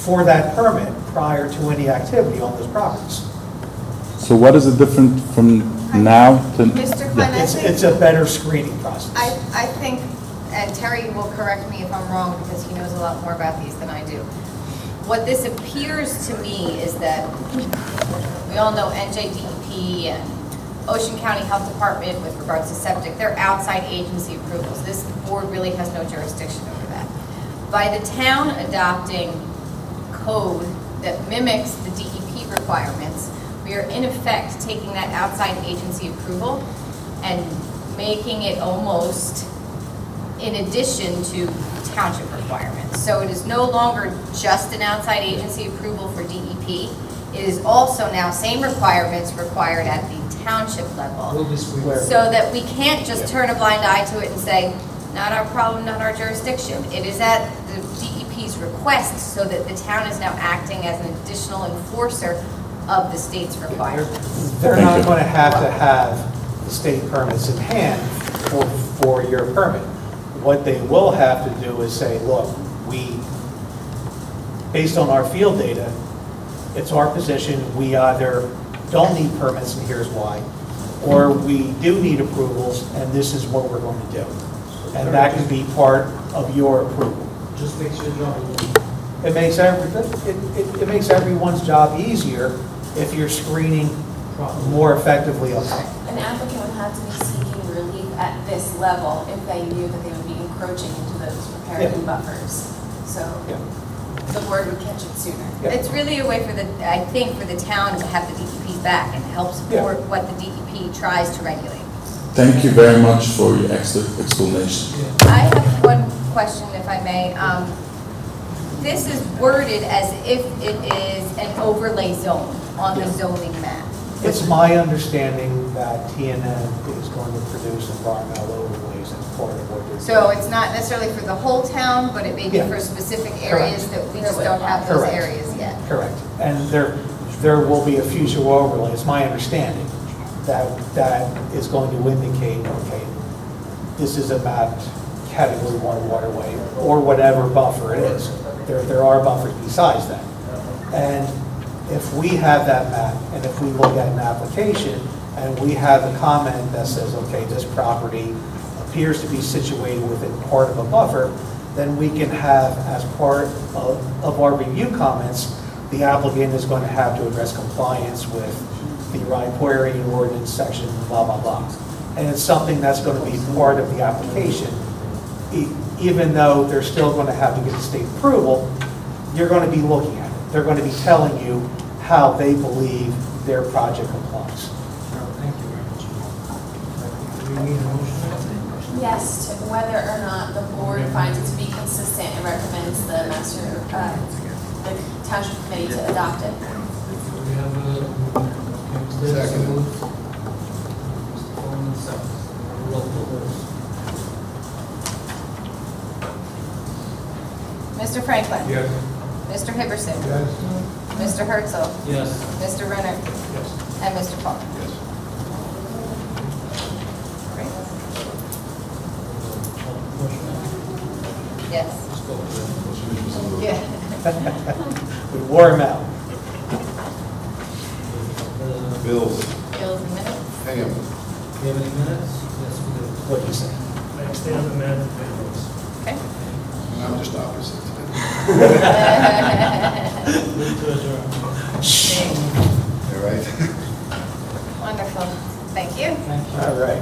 for that permit prior to any activity on those properties. So what is it different from now to? Mr. Klein, it's a better screening process. I think, and Terry will correct me if I'm wrong because he knows a lot more about these than I do. What this appears to me is that we all know NJDEP and Ocean County Health Department with regards to septic, they're outside agency approvals. This board really has no jurisdiction over that. By the town adopting code that mimics the DEP requirements, we We are in effect taking that outside agency approval and making it almost in addition to township requirements. So it is no longer just an outside agency approval for DEP. It is also now same requirements required at the township level. So that we can't just turn a blind eye to it and say, not our problem, not our jurisdiction. It is at the DEP's request so that the town is now acting as an additional enforcer of the state's requirements. They're not going to have the state permits in hand for your permit. What they will have to do is say, look, based on our field data, it's our position, we either don't need permits and here's why, or we do need approvals and this is what we're going to do. And that can be part of your approval. Just makes your job a little. It makes everyone's job easier if you're screening more effectively up front. An applicant would have to be seeking relief at this level if they knew that they would be encroaching into those riparian buffers. So the board would catch it sooner. It's really a way for I think, for the town to have the DEP's back and help support what the DEP tries to regulate. Thank you very much for your explanation. I have one question, if I may. This is worded as if it is an overlay zone on the zoning map. It's my understanding that TNN is going to produce environmental overlays as part of what they're doing. So it's not necessarily for the whole town, but it may be for specific areas that we just don't have those areas yet. Correct. And there will be a future overlay, it's my understanding, that is going to indicate, okay, this is a mapped category 1 waterway, or whatever buffer it is. There are buffers besides that. And if we have that map, and if we look at an application, and we have a comment that says, okay, this property appears to be situated within part of a buffer, then we can have, as part of our review comments, the applicant is going to have to address compliance with the riparian ordinance section, blah, blah, blah. And it's something that's going to be part of the application. Even though they're still going to have to get the state approval, you're going to be looking at it. They're going to be telling you how they believe their project complies. Thank you very much. Do we need a motion? Yes, to whether or not the board finds it to be consistent and recommends the the township committee to adopt it. We have a second. Mr. Coleman, second. Roll call, please. Mr. Franklin? Yes. Mr. Hibberson? Yes. Mr. Herzl? Yes. Mr. Renner? Yes. And Mr. Paul? Yes. Yes. Yeah. We wore him out. Bills. Bills and minutes? Hang on. Do you have any minutes? Yes, we do. What do you say? I stay on the minutes. Okay. I'm just opposite. Move to adjourn. All right. Wonderful. Thank you. Thank you. All right.